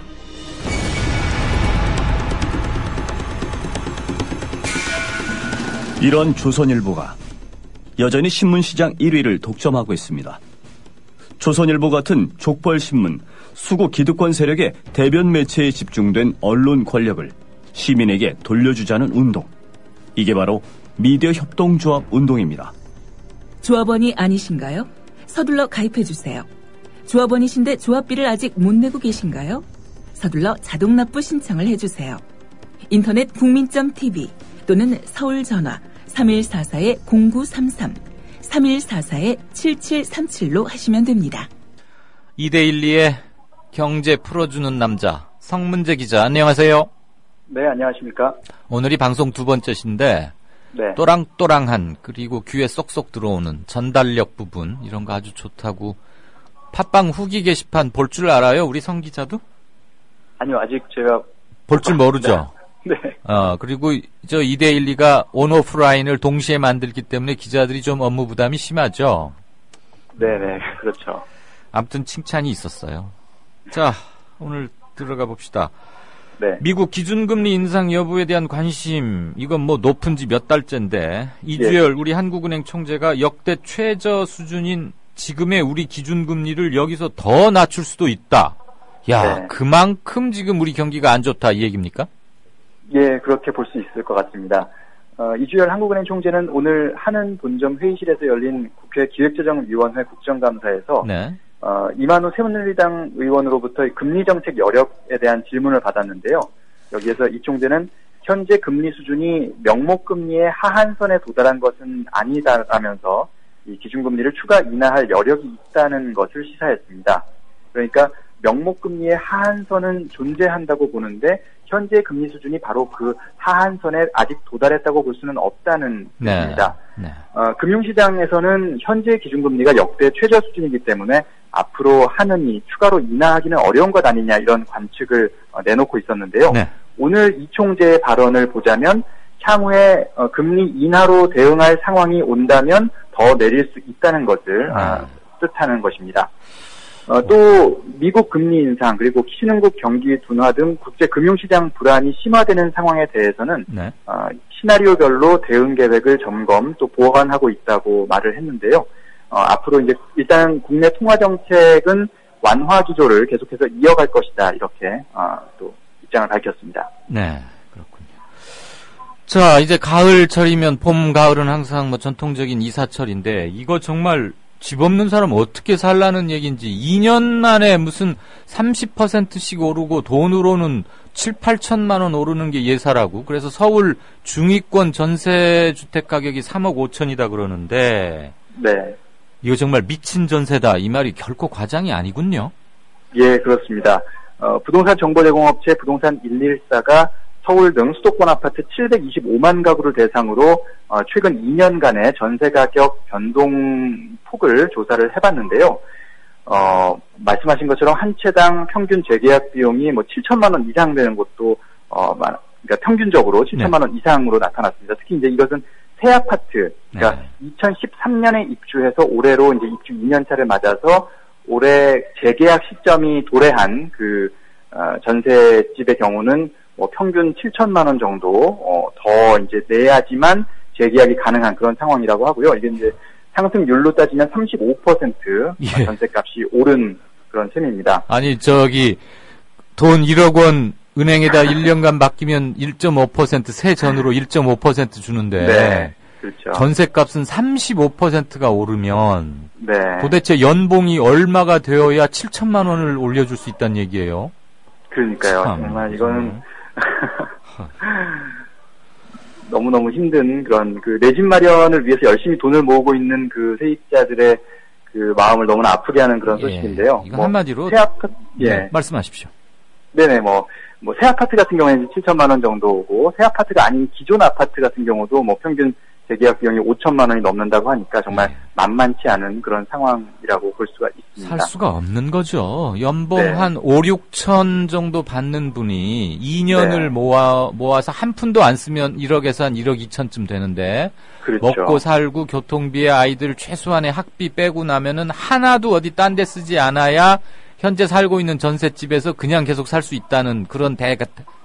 이런 조선일보가 여전히 신문시장 1위를 독점하고 있습니다. 조선일보 같은 족벌신문, 수구 기득권 세력의 대변 매체에 집중된 언론 권력을 시민에게 돌려주자는 운동. 이게 바로 미디어 협동조합 운동입니다. 조합원이 아니신가요? 서둘러 가입해주세요. 조합원이신데 조합비를 아직 못 내고 계신가요? 서둘러 자동납부 신청을 해주세요. 인터넷 국민.tv 또는 서울전화 3144-0933, 3144-7737로 하시면 됩니다. 2대12의 경제 풀어주는 남자, 성문재 기자, 안녕하세요. 네, 안녕하십니까. 오늘이 방송 두 번째신데, 네. 또랑또랑한, 그리고 귀에 쏙쏙 들어오는 전달력 부분, 이런 거 아주 좋다고. 팟빵 후기 게시판 볼 줄 알아요? 우리 성 기자도? 아니요, 아직 제가. 볼 줄 모르죠? 네. 그리고 저 2대12가 온오프라인을 동시에 만들기 때문에 기자들이 좀 업무 부담이 심하죠? 네네, 그렇죠. 아무튼 칭찬이 있었어요. 자, 오늘 들어가 봅시다. 네. 미국 기준금리 인상 여부에 대한 관심, 이건 뭐 높은 지 몇 달째인데, 이주열 우리 한국은행 총재가 역대 최저 수준인 지금의 우리 기준금리를 여기서 더 낮출 수도 있다. 야, 그만큼 지금 우리 경기가 안 좋다, 이 얘기입니까? 예, 그렇게 볼 수 있을 것 같습니다. 이주열 한국은행 총재는 오늘 하는 본점 회의실에서 열린 국회 기획재정위원회 국정감사에서 네. 이만호 새누리당 의원으로부터 금리정책 여력에 대한 질문을 받았는데요. 여기에서 이 총재는 현재 금리 수준이 명목금리의 하한선에 도달한 것은 아니다라면서 이 기준금리를 추가 인하할 여력이 있다는 것을 시사했습니다. 그러니까 명목금리의 하한선은 존재한다고 보는데 현재 금리 수준이 바로 그 하한선에 아직 도달했다고 볼 수는 없다는 뜻입니다. 네. 금융시장에서는 현재 기준금리가 역대 최저 수준이기 때문에 앞으로 하느니 추가로 인하하기는 어려운 것 아니냐 이런 관측을 내놓고 있었는데요. 네. 오늘 이 총재의 발언을 보자면 향후에 금리 인하로 대응할 상황이 온다면 더 내릴 수 있다는 것을 뜻하는 것입니다. 또 미국 금리 인상 그리고 신흥국 경기 둔화 등 국제 금융시장 불안이 심화되는 상황에 대해서는 네. 시나리오별로 대응 계획을 점검 또 보완하고 있다고 말을 했는데요. 앞으로 이제 일단 국내 통화 정책은 완화 기조를 계속해서 이어갈 것이다 이렇게 또 입장을 밝혔습니다. 네, 그렇군요. 자, 이제 가을철이면 봄, 가을은 항상 뭐 전통적인 이사철인데 이거 정말 집 없는 사람 어떻게 살라는 얘기인지 2년 만에 무슨 30%씩 오르고 돈으로는 7, 8천만 원 오르는 게 예사라고. 그래서 서울 중위권 전세주택 가격이 3억 5천이다 그러는데 네. 이거 정말 미친 전세다. 이 말이 결코 과장이 아니군요. 예, 그렇습니다. 부동산 정보제공업체 부동산 114가 서울 등 수도권 아파트 725만 가구를 대상으로 최근 2년간의 전세 가격 변동 폭을 조사를 해봤는데요. 말씀하신 것처럼 한 채당 평균 재계약 비용이 뭐 7천만 원 이상 되는 곳도 그러니까 평균적으로 7천만 원 이상으로 나타났습니다. 특히 이제 이것은 새 아파트, 그러니까 2013년에 입주해서 올해로 이제 입주 2년 차를 맞아서 올해 재계약 시점이 도래한 그 전세집의 경우는 뭐 평균 7천만 원 정도 더 이제 내야지만 재계약이 가능한 그런 상황이라고 하고요. 이게 이제 상승률로 따지면 35% 예. 전세값이 오른 그런 셈입니다. 아니 돈 1억 원 은행에다 1년간 맡기면 1.5% 세 전으로 1.5% 주는데 네, 그렇죠. 전세값은 35%가 오르면 네. 도대체 연봉이 얼마가 되어야 7천만 원을 올려줄 수 있다는 얘기예요? 그러니까요. 참. 정말 이거는 너무너무 힘든 그런 내 집 마련을 위해서 열심히 돈을 모으고 있는 그 세입자들의 그 마음을 너무나 아프게 하는 그런 소식인데요. 이거 한마디로 새 아파트, 네, 말씀하십시오. 네네, 새 아파트 같은 경우에는 7천만 원 정도고, 새 아파트가 아닌 기존 아파트 같은 경우도 평균 재계약 비용이 5천만 원이 넘는다고 하니까 정말 만만치 않은 그런 상황이라고 볼 수가 있습니다. 살 수가 없는 거죠. 연봉 네. 한 5, 6천 정도 받는 분이 2년을 네. 모아서 한 푼도 안 쓰면 1억에서 한 1억 2천쯤 되는데, 그렇죠. 먹고 살고 교통비에 아이들 최소한의 학비 빼고 나면은 하나도 어디 딴 데 쓰지 않아야 현재 살고 있는 전셋집에서 그냥 계속 살 수 있다는 그런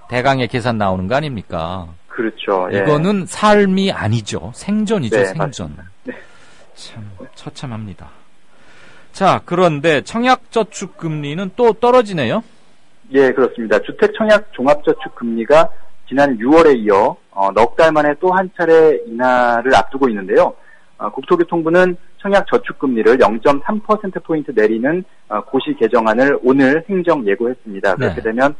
대강의 계산 나오는 거 아닙니까? 그렇죠. 예. 이거는 삶이 아니죠. 생존이죠, 네, 생존. 네. 참 처참합니다. 자, 그런데 청약저축금리는 또 떨어지네요? 예, 그렇습니다. 주택청약 종합저축금리가 지난 6월에 이어 넉 달 만에 또 한 차례 인하를 앞두고 있는데요. 국토교통부는 청약저축금리를 0.3%포인트 내리는 고시 개정안을 오늘 행정 예고했습니다. 그렇게 되면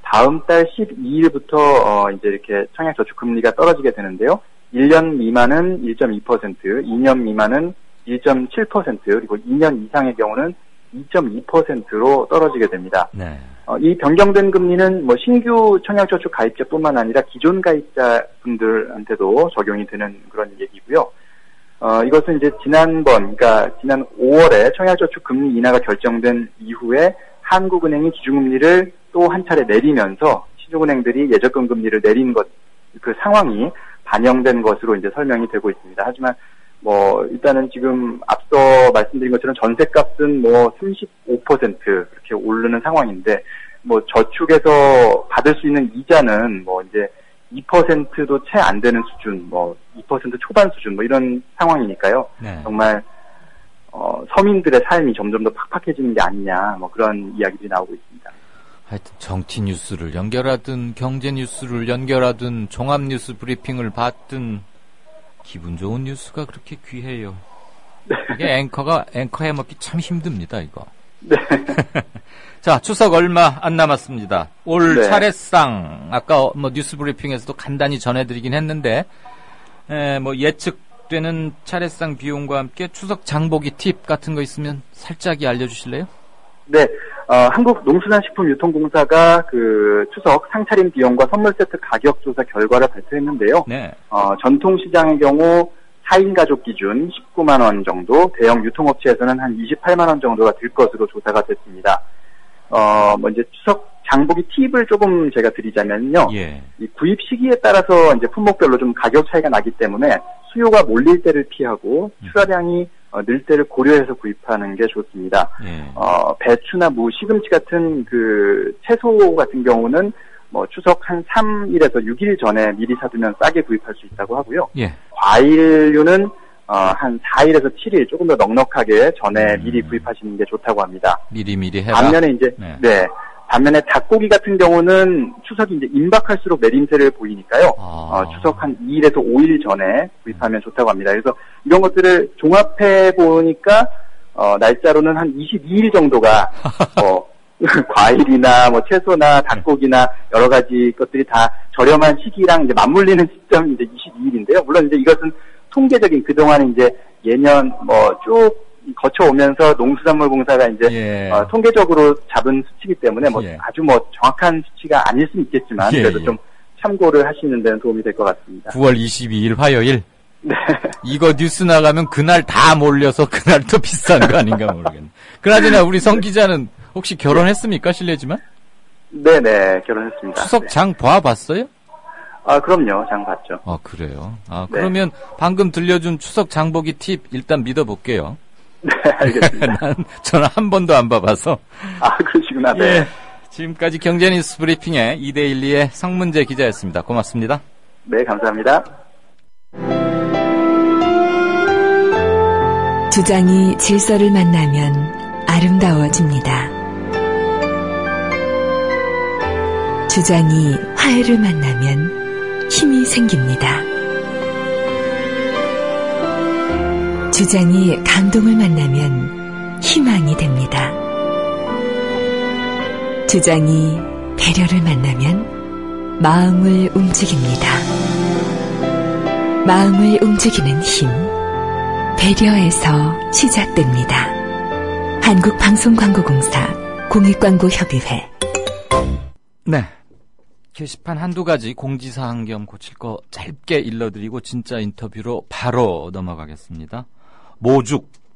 다음 달 12일부터 이제 이렇게 청약저축금리가 떨어지게 되는데요. 1년 미만은 1.2%, 2년 미만은 1.7%, 그리고 2년 이상의 경우는 2.2%로 떨어지게 됩니다. 네. 이 변경된 금리는 신규 청약저축 가입자뿐만 아니라 기존 가입자분들한테도 적용이 되는 그런 얘기고요. 이것은 이제 지난 5월에 청약저축 금리 인하가 결정된 이후에 한국은행이 기준금리를 또 한 차례 내리면서 시중은행들이 예적금 금리를 내린 그 상황이 반영된 것으로 이제 설명이 되고 있습니다. 하지만 일단은 지금 앞서 말씀드린 것처럼 전세값은 35% 그렇게 오르는 상황인데, 저축에서 받을 수 있는 이자는 이제 2%도 채 안 되는 수준, 2% 초반 수준, 이런 상황이니까요. 네. 정말, 서민들의 삶이 점점 더 팍팍해지는 게 아니냐, 그런 이야기들이 나오고 있습니다. 하여튼 정치 뉴스를 연결하든 경제 뉴스를 연결하든 종합 뉴스 브리핑을 받든 기분 좋은 뉴스가 그렇게 귀해요. 이게 앵커 해먹기 참 힘듭니다, 이거. 네. 자, 추석 얼마 안 남았습니다. 올 네. 차례상, 아까 뉴스 브리핑에서도 간단히 전해드리긴 했는데, 예측되는 차례상 비용과 함께 추석 장보기 팁 같은 거 있으면 살짝이 알려주실래요? 네, 한국농수산식품유통공사가 그 추석 상차림 비용과 선물 세트 가격 조사 결과를 발표했는데요. 네. 전통시장의 경우 4인 가족 기준 19만 원 정도, 대형 유통업체에서는 한 28만 원 정도가 들 것으로 조사가 됐습니다. 이제 추석 장보기 팁을 조금 제가 드리자면요. 예. 이 구입 시기에 따라서 이제 품목별로 좀 가격 차이가 나기 때문에 수요가 몰릴 때를 피하고 출하량이 늘 때를 고려해서 구입하는 게 좋습니다. 예. 배추나 무, 시금치 같은 그 채소 같은 경우는 추석 한 3일에서 6일 전에 미리 사두면 싸게 구입할 수 있다고 하고요. 예. 과일류는 한 4일에서 7일 조금 더 넉넉하게 전에 미리 구입하시는 게 좋다고 합니다. 미리 해라. 반면에 이제 반면에 닭고기 같은 경우는 추석이 이제 임박할수록 내림세를 보이니까요. 추석 한 2일에서 5일 전에 구입하면 좋다고 합니다. 그래서 이런 것들을 종합해 보니까 날짜로는 한 22일 정도가 과일이나 채소나 닭고기나 여러 가지 것들이 다 저렴한 시기랑 이제 맞물리는 시점이 이제 22일인데요. 물론 이제 이것은 통계적인 그동안 이제 예년 쭉 거쳐오면서 농수산물공사가 이제 통계적으로 잡은 수치이기 때문에 아주 정확한 수치가 아닐 수는 있겠지만 그래도 좀 참고를 하시는 데는 도움이 될 것 같습니다. 9월 22일 화요일. 네. 이거 뉴스 나가면 그날 다 몰려서 그날 또 비싼 거 아닌가 모르겠네. 그나저나 우리 성 기자는 혹시 결혼했습니까? 실례지만? 네네, 결혼했습니다. 추석 장 봐봤어요? 그럼요. 장 봤죠. 그래요? 그러면 방금 들려준 추석 장보기 팁 일단 믿어볼게요. 네, 알겠습니다. 저는 한 번도 안 봐봐서. 그러시구나. 네. 예, 지금까지 경제뉴스 브리핑의 2대12의 성문재 기자였습니다. 고맙습니다. 네, 감사합니다. 주장이 질서를 만나면 아름다워집니다. 주장이 화해를 만나면 힘이 생깁니다. 주장이 감동을 만나면 희망이 됩니다. 주장이 배려를 만나면 마음을 움직입니다. 마음을 움직이는 힘, 배려에서 시작됩니다. 한국방송광고공사 공익광고협의회. 네. 게시판 한두 가지 공지사항 겸 고칠 거 짧게 일러드리고 진짜 인터뷰로 바로 넘어가겠습니다.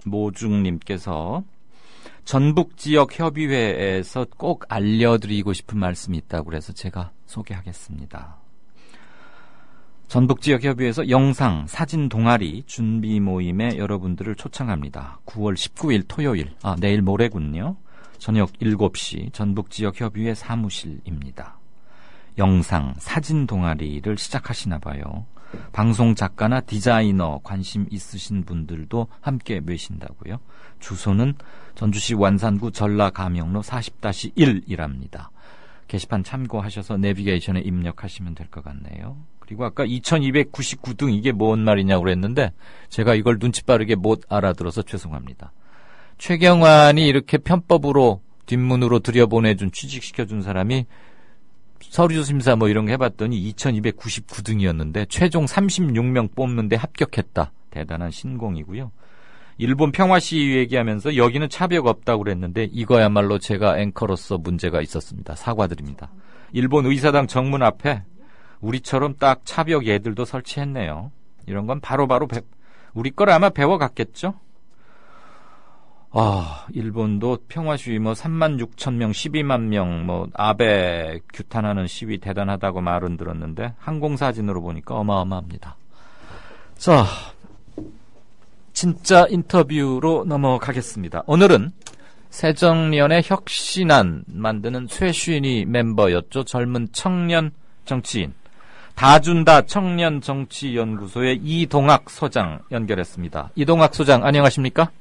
모죽님께서 전북지역협의회에서 꼭 알려드리고 싶은 말씀이 있다고 그래서 제가 소개하겠습니다. 전북지역협의회에서 영상, 사진 동아리 준비 모임에 여러분들을 초청합니다. 9월 19일 토요일, 내일 모레군요. 저녁 7시 전북지역협의회 사무실입니다. 영상, 사진 동아리를 시작하시나 봐요. 방송 작가나 디자이너 관심 있으신 분들도 함께 모신다고요. 주소는 전주시 완산구 전라가명로 40-1이랍니다. 게시판 참고하셔서 내비게이션에 입력하시면 될 것 같네요. 그리고 아까 2299등 이게 뭔 말이냐고 그랬는데 제가 이걸 눈치 빠르게 못 알아들어서 죄송합니다. 최경환이 이렇게 편법으로 뒷문으로 들여보내준 취직시켜준 사람이 서류 심사 뭐 이런 거 해봤더니 2299등이었는데 최종 36명 뽑는데 합격했다. 대단한 신공이고요. 일본 평화시위 얘기하면서 여기는 차벽 없다고 그랬는데 이거야말로 제가 앵커로서 문제가 있었습니다. 사과드립니다. 일본 의사당 정문 앞에 우리처럼 딱 차벽 얘들도 설치했네요. 이런 건 바로바로 우리 걸 아마 배워갔겠죠? 일본도 평화시위 36,000명, 12만 명, 아베 규탄하는 시위 대단하다고 말은 들었는데, 항공사진으로 보니까 어마어마합니다. 자, 진짜 인터뷰로 넘어가겠습니다. 오늘은 새정년의 혁신안 만드는 쇄신위 멤버였죠. 젊은 청년 정치인. 다준다 청년정치연구소의 이동학 소장 연결했습니다. 이동학 소장, 안녕하십니까?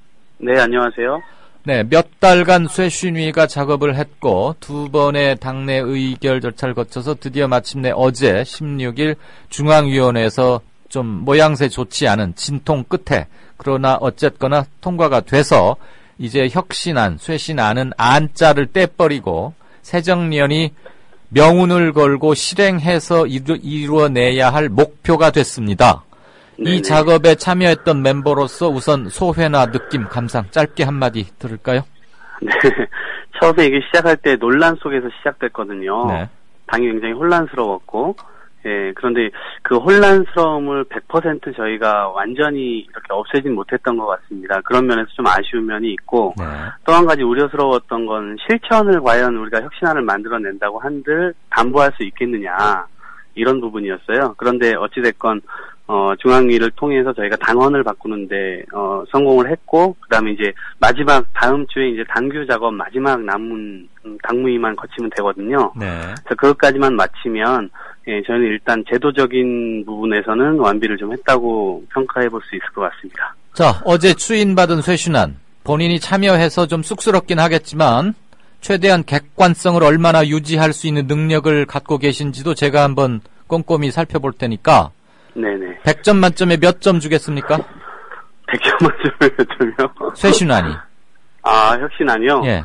네, 안녕하세요. 네, 몇 달간 쇄신위가 작업을 했고 두 번의 당내 의결 절차를 거쳐서 드디어 마침내 어제 16일 중앙위원회에서 좀 모양새 좋지 않은 진통 끝에 그러나 어쨌거나 통과가 돼서 이제 혁신안, 쇄신안은 안자를 떼버리고 새정년이 명운을 걸고 실행해서 이루어내야 할 목표가 됐습니다. 네네. 이 작업에 참여했던 멤버로서 우선 소회나 느낌, 감상 짧게 한마디 들을까요? 네, 처음에 이게 시작할 때 논란 속에서 시작됐거든요. 네. 당이 굉장히 혼란스러웠고, 예, 그런데 그 혼란스러움을 100% 저희가 완전히 이렇게 없애진 못했던 것 같습니다. 그런 면에서 좀 아쉬운 면이 있고, 네. 또 한 가지 우려스러웠던 건 실천을 과연 우리가 혁신안을 만들어낸다고 한들 담보할 수 있겠느냐, 이런 부분이었어요. 그런데 어찌됐건 중앙위를 통해서 저희가 당원을 바꾸는데 성공을 했고, 그다음에 이제 마지막 다음 주에 이제 당규 작업 마지막 남은 당무위만 거치면 되거든요. 네. 그래서 그것까지만 마치면 저희는 일단 제도적인 부분에서는 완비를 좀 했다고 평가해 볼 수 있을 것 같습니다. 자, 어제 추인받은 쇄신안 본인이 참여해서 좀 쑥스럽긴 하겠지만 최대한 객관성을 얼마나 유지할 수 있는 능력을 갖고 계신지도 제가 한번 꼼꼼히 살펴볼 테니까. 네네. 100점 만점에 몇 점 주겠습니까? 100점 만점에 몇 점이요? 쇄신안이. 혁신안이요? 예.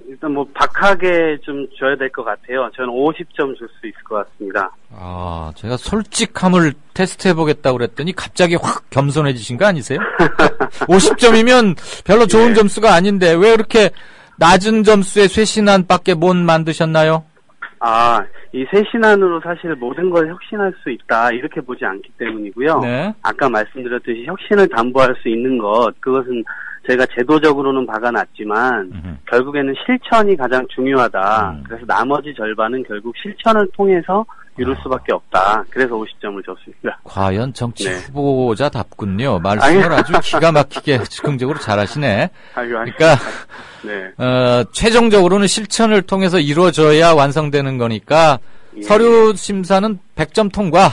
일단 박하게 좀 줘야 될 것 같아요. 저는 50점 줄 수 있을 것 같습니다. 제가 솔직함을 테스트해보겠다고 그랬더니 갑자기 확 겸손해지신 거 아니세요? 50점이면 별로 좋은 점수가 아닌데 왜 이렇게 낮은 점수의 쇄신안밖에 못 만드셨나요? 이 쇄신안으로 사실 모든 걸 혁신할 수 있다 이렇게 보지 않기 때문이고요. 네. 아까 말씀드렸듯이 혁신을 담보할 수 있는 그것은 저희가 제도적으로는 박아놨지만 결국에는 실천이 가장 중요하다. 그래서 나머지 절반은 결국 실천을 통해서 이룰 수밖에 없다. 그래서 50점을 줬습니다. 과연 정치 후보자답군요. 말씀을 아주 기가 막히게 즉흥적으로 잘하시네. 그러니까 최종적으로는 실천을 통해서 이루어져야 완성되는 거니까 서류 심사는 100점 통과.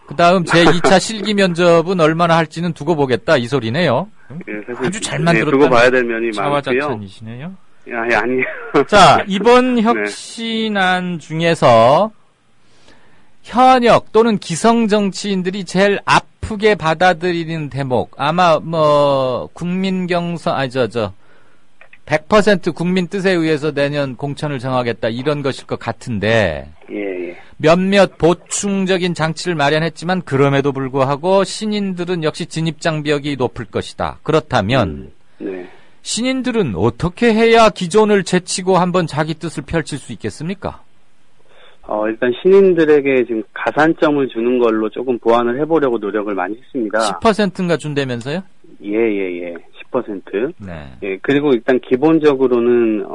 그다음 제2차 실기 면접은 얼마나 할지는 두고 보겠다 이 소리네요. 아주 잘 만들었다. 두고 봐야 될 면이 많고요. 자화자찬이시네요. 아니에요. 자, 이번 혁신안 중에서 현역 또는 기성 정치인들이 제일 아프게 받아들이는 대목, 아마 국민 경선 100% 국민 뜻에 의해서 내년 공천을 정하겠다 이런 것일 것 같은데. 예. 몇몇 보충적인 장치를 마련했지만 그럼에도 불구하고 신인들은 역시 진입장벽이 높을 것이다. 그렇다면 네. 신인들은 어떻게 해야 기존을 제치고 한번 자기 뜻을 펼칠 수 있겠습니까? 일단 신인들에게 지금 가산점을 주는 걸로 조금 보완을 해보려고 노력을 많이 했습니다. 10%인가 준다면서요? 예. 10%. 네. 예, 그리고 일단 기본적으로는,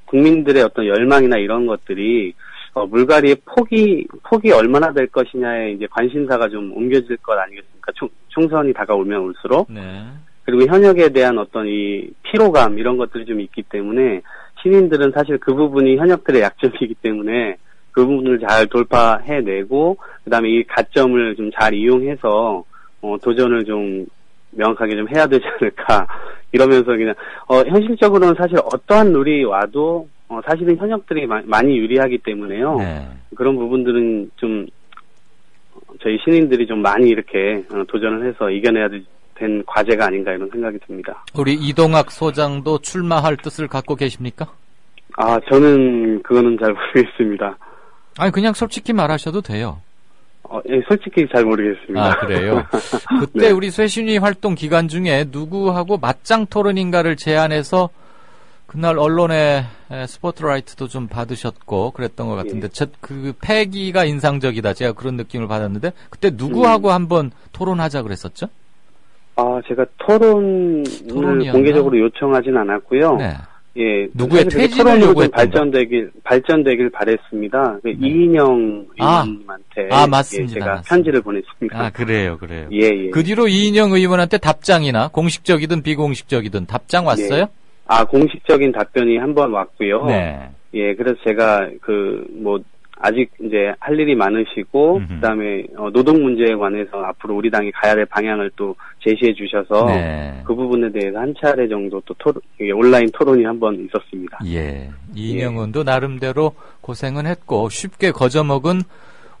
국민들의 어떤 열망이나 이런 것들이, 물갈이의 폭이 얼마나 될 것이냐에 이제 관심사가 좀 옮겨질 것 아니겠습니까? 총선이 다가오면 올수록. 네. 그리고 현역에 대한 어떤 이 피로감, 이런 것들이 좀 있기 때문에, 신인들은 사실 그 부분이 현역들의 약점이기 때문에, 그 부분을 잘 돌파해내고, 그 다음에 이 가점을 좀 잘 이용해서, 도전을 좀 명확하게 좀 해야 되지 않을까. 이러면서 그냥, 현실적으로는 사실 어떠한 룰이 와도, 사실은 현역들이 많이 유리하기 때문에요. 네. 그런 부분들은 좀, 저희 신인들이 좀 많이 이렇게 도전을 해서 이겨내야 된 과제가 아닌가 이런 생각이 듭니다. 우리 이동학 소장도 출마할 뜻을 갖고 계십니까? 저는 그거는 잘 모르겠습니다. 아니, 그냥 솔직히 말하셔도 돼요. 예, 솔직히 잘 모르겠습니다. 그래요? 그때 네. 우리 쇄신위 활동 기간 중에 누구하고 맞짱 토론인가를 제안해서 그날 언론에 스포트라이트도 좀 받으셨고 그랬던 것 같은데 그 패기가 인상적이다. 제가 그런 느낌을 받았는데 그때 누구하고 한번 토론하자 그랬었죠? 제가 토론을 공개적으로 요청하진 않았고요. 네. 예, 누구의 퇴진을 토론으로 요구했던 발전되길 바랬습니다. 이인영 의원님한테 맞습니다. 제가 맞습니다. 편지를 보냈습니다. 그래요. 예. 그 뒤로 이인영 의원한테 답장이나 공식적이든 비공식적이든 답장 왔어요? 공식적인 답변이 한 번 왔고요. 네. 예, 그래서 제가 아직 이제 할 일이 많으시고 그다음에 노동 문제에 관해서 앞으로 우리 당이 가야 될 방향을 또 제시해 주셔서 그 부분에 대해서 한 차례 정도 또 온라인 토론이 한 번 있었습니다. 예. 이인영 의원도 나름대로 고생은 했고 쉽게 거저먹은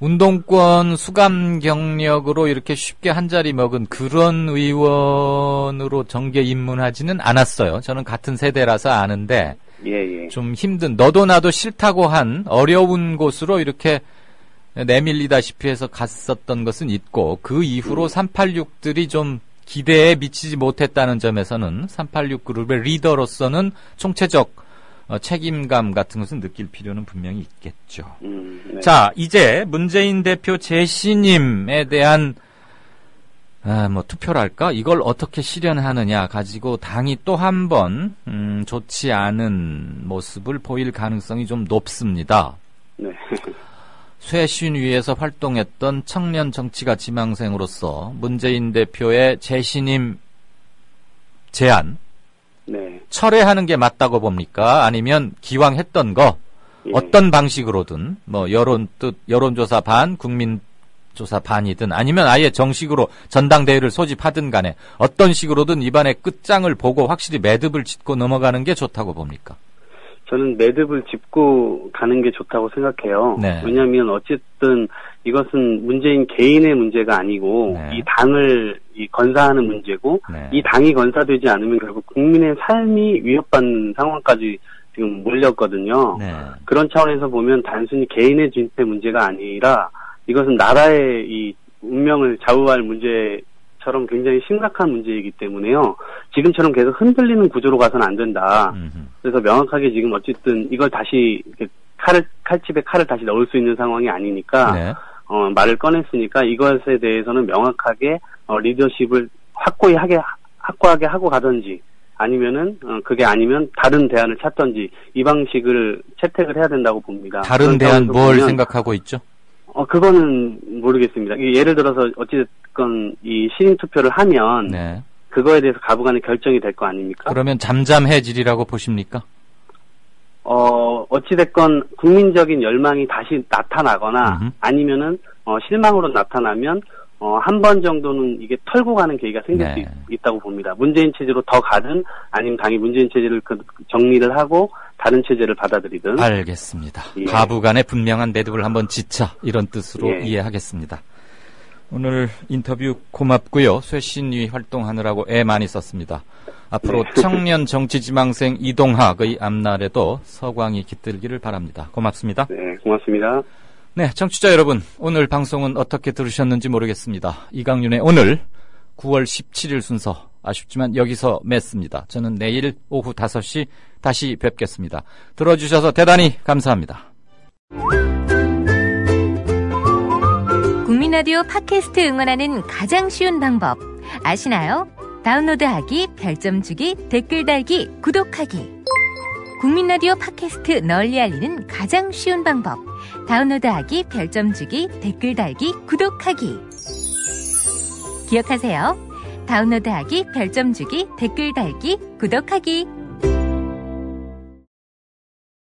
운동권 수감 경력으로 이렇게 쉽게 한 자리 먹은 그런 의원으로 정계 입문하지는 않았어요. 저는 같은 세대라서 아는데 좀 힘든 너도 나도 싫다고 한 어려운 곳으로 이렇게 내밀리다시피 해서 갔었던 것은 있고 그 이후로 386들이 좀 기대에 미치지 못했다는 점에서는 386 그룹의 리더로서는 총체적 책임감 같은 것은 느낄 필요는 분명히 있겠죠. 네. 자, 이제 문재인 대표 재신임에 대한 투표랄까? 이걸 어떻게 실현하느냐 가지고 당이 또 한 번 좋지 않은 모습을 보일 가능성이 좀 높습니다. 네. 쇄신위에서 활동했던 청년 정치가 지망생으로서 문재인 대표의 재신임 제안 철회하는 게 맞다고 봅니까? 아니면 기왕 했던 거 어떤 방식으로든 여론조사 반, 국민조사 반이든 아니면 아예 정식으로 전당대회를 소집하든 간에 어떤 식으로든 입안의 끝장을 보고 확실히 매듭을 짓고 넘어가는 게 좋다고 봅니까? 저는 매듭을 짚고 가는 게 좋다고 생각해요. 네. 왜냐하면 어쨌든 이것은 문재인 개인의 문제가 아니고 이 당을 건사하는 문제고 이 당이 건사되지 않으면 결국 국민의 삶이 위협받는 상황까지 지금 몰렸거든요. 그런 차원에서 보면 단순히 개인의 진퇴 문제가 아니라 이것은 나라의 이 운명을 좌우할 문제처럼 굉장히 심각한 문제이기 때문에요. 지금처럼 계속 흔들리는 구조로 가서는 안 된다. 그래서 명확하게 지금 어쨌든 이걸 다시 칼집에 칼을 다시 넣을 수 있는 상황이 아니니까 말을 꺼냈으니까 이것에 대해서는 명확하게 리더십을 확고하게 하고 가든지 아니면은 그게 아니면 다른 대안을 찾든지 이 방식을 채택을 해야 된다고 봅니다. 다른 대안 뭘 생각하고 있죠? 그거는 모르겠습니다. 예를 들어서 어찌됐건 이 시민 투표를 하면 그거에 대해서 가부간의 결정이 될 거 아닙니까? 그러면 잠잠해지리라고 보십니까? 어찌됐건 국민적인 열망이 다시 나타나거나 아니면은 실망으로 나타나면 한 번 정도는 이게 털고 가는 계기가 생길 수 있다고 봅니다. 문재인 체제로 더 가든 아니면 당이 문재인 체제를 정리를 하고 다른 체제를 받아들이든. 알겠습니다. 가부간의 분명한 매듭을 한번 짓자 이런 뜻으로 이해하겠습니다. 오늘 인터뷰 고맙고요. 쇄신위 활동하느라고 애 많이 썼습니다. 앞으로 청년 정치지망생 이동학의 앞날에도 서광이 깃들기를 바랍니다. 고맙습니다. 네, 고맙습니다. 네, 청취자 여러분, 오늘 방송은 어떻게 들으셨는지 모르겠습니다. 이강윤의 오늘 9월 17일 순서 아쉽지만 여기서 맺습니다. 저는 내일 오후 5시 다시 뵙겠습니다. 들어주셔서 대단히 감사합니다. 국민라디오 팟캐스트 응원하는 가장 쉬운 방법 아시나요? 다운로드하기, 별점 주기, 댓글 달기, 구독하기. 국민라디오 팟캐스트 널리 알리는 가장 쉬운 방법. 다운로드하기, 별점 주기, 댓글 달기, 구독하기. 기억하세요. 다운로드하기, 별점 주기, 댓글 달기, 구독하기.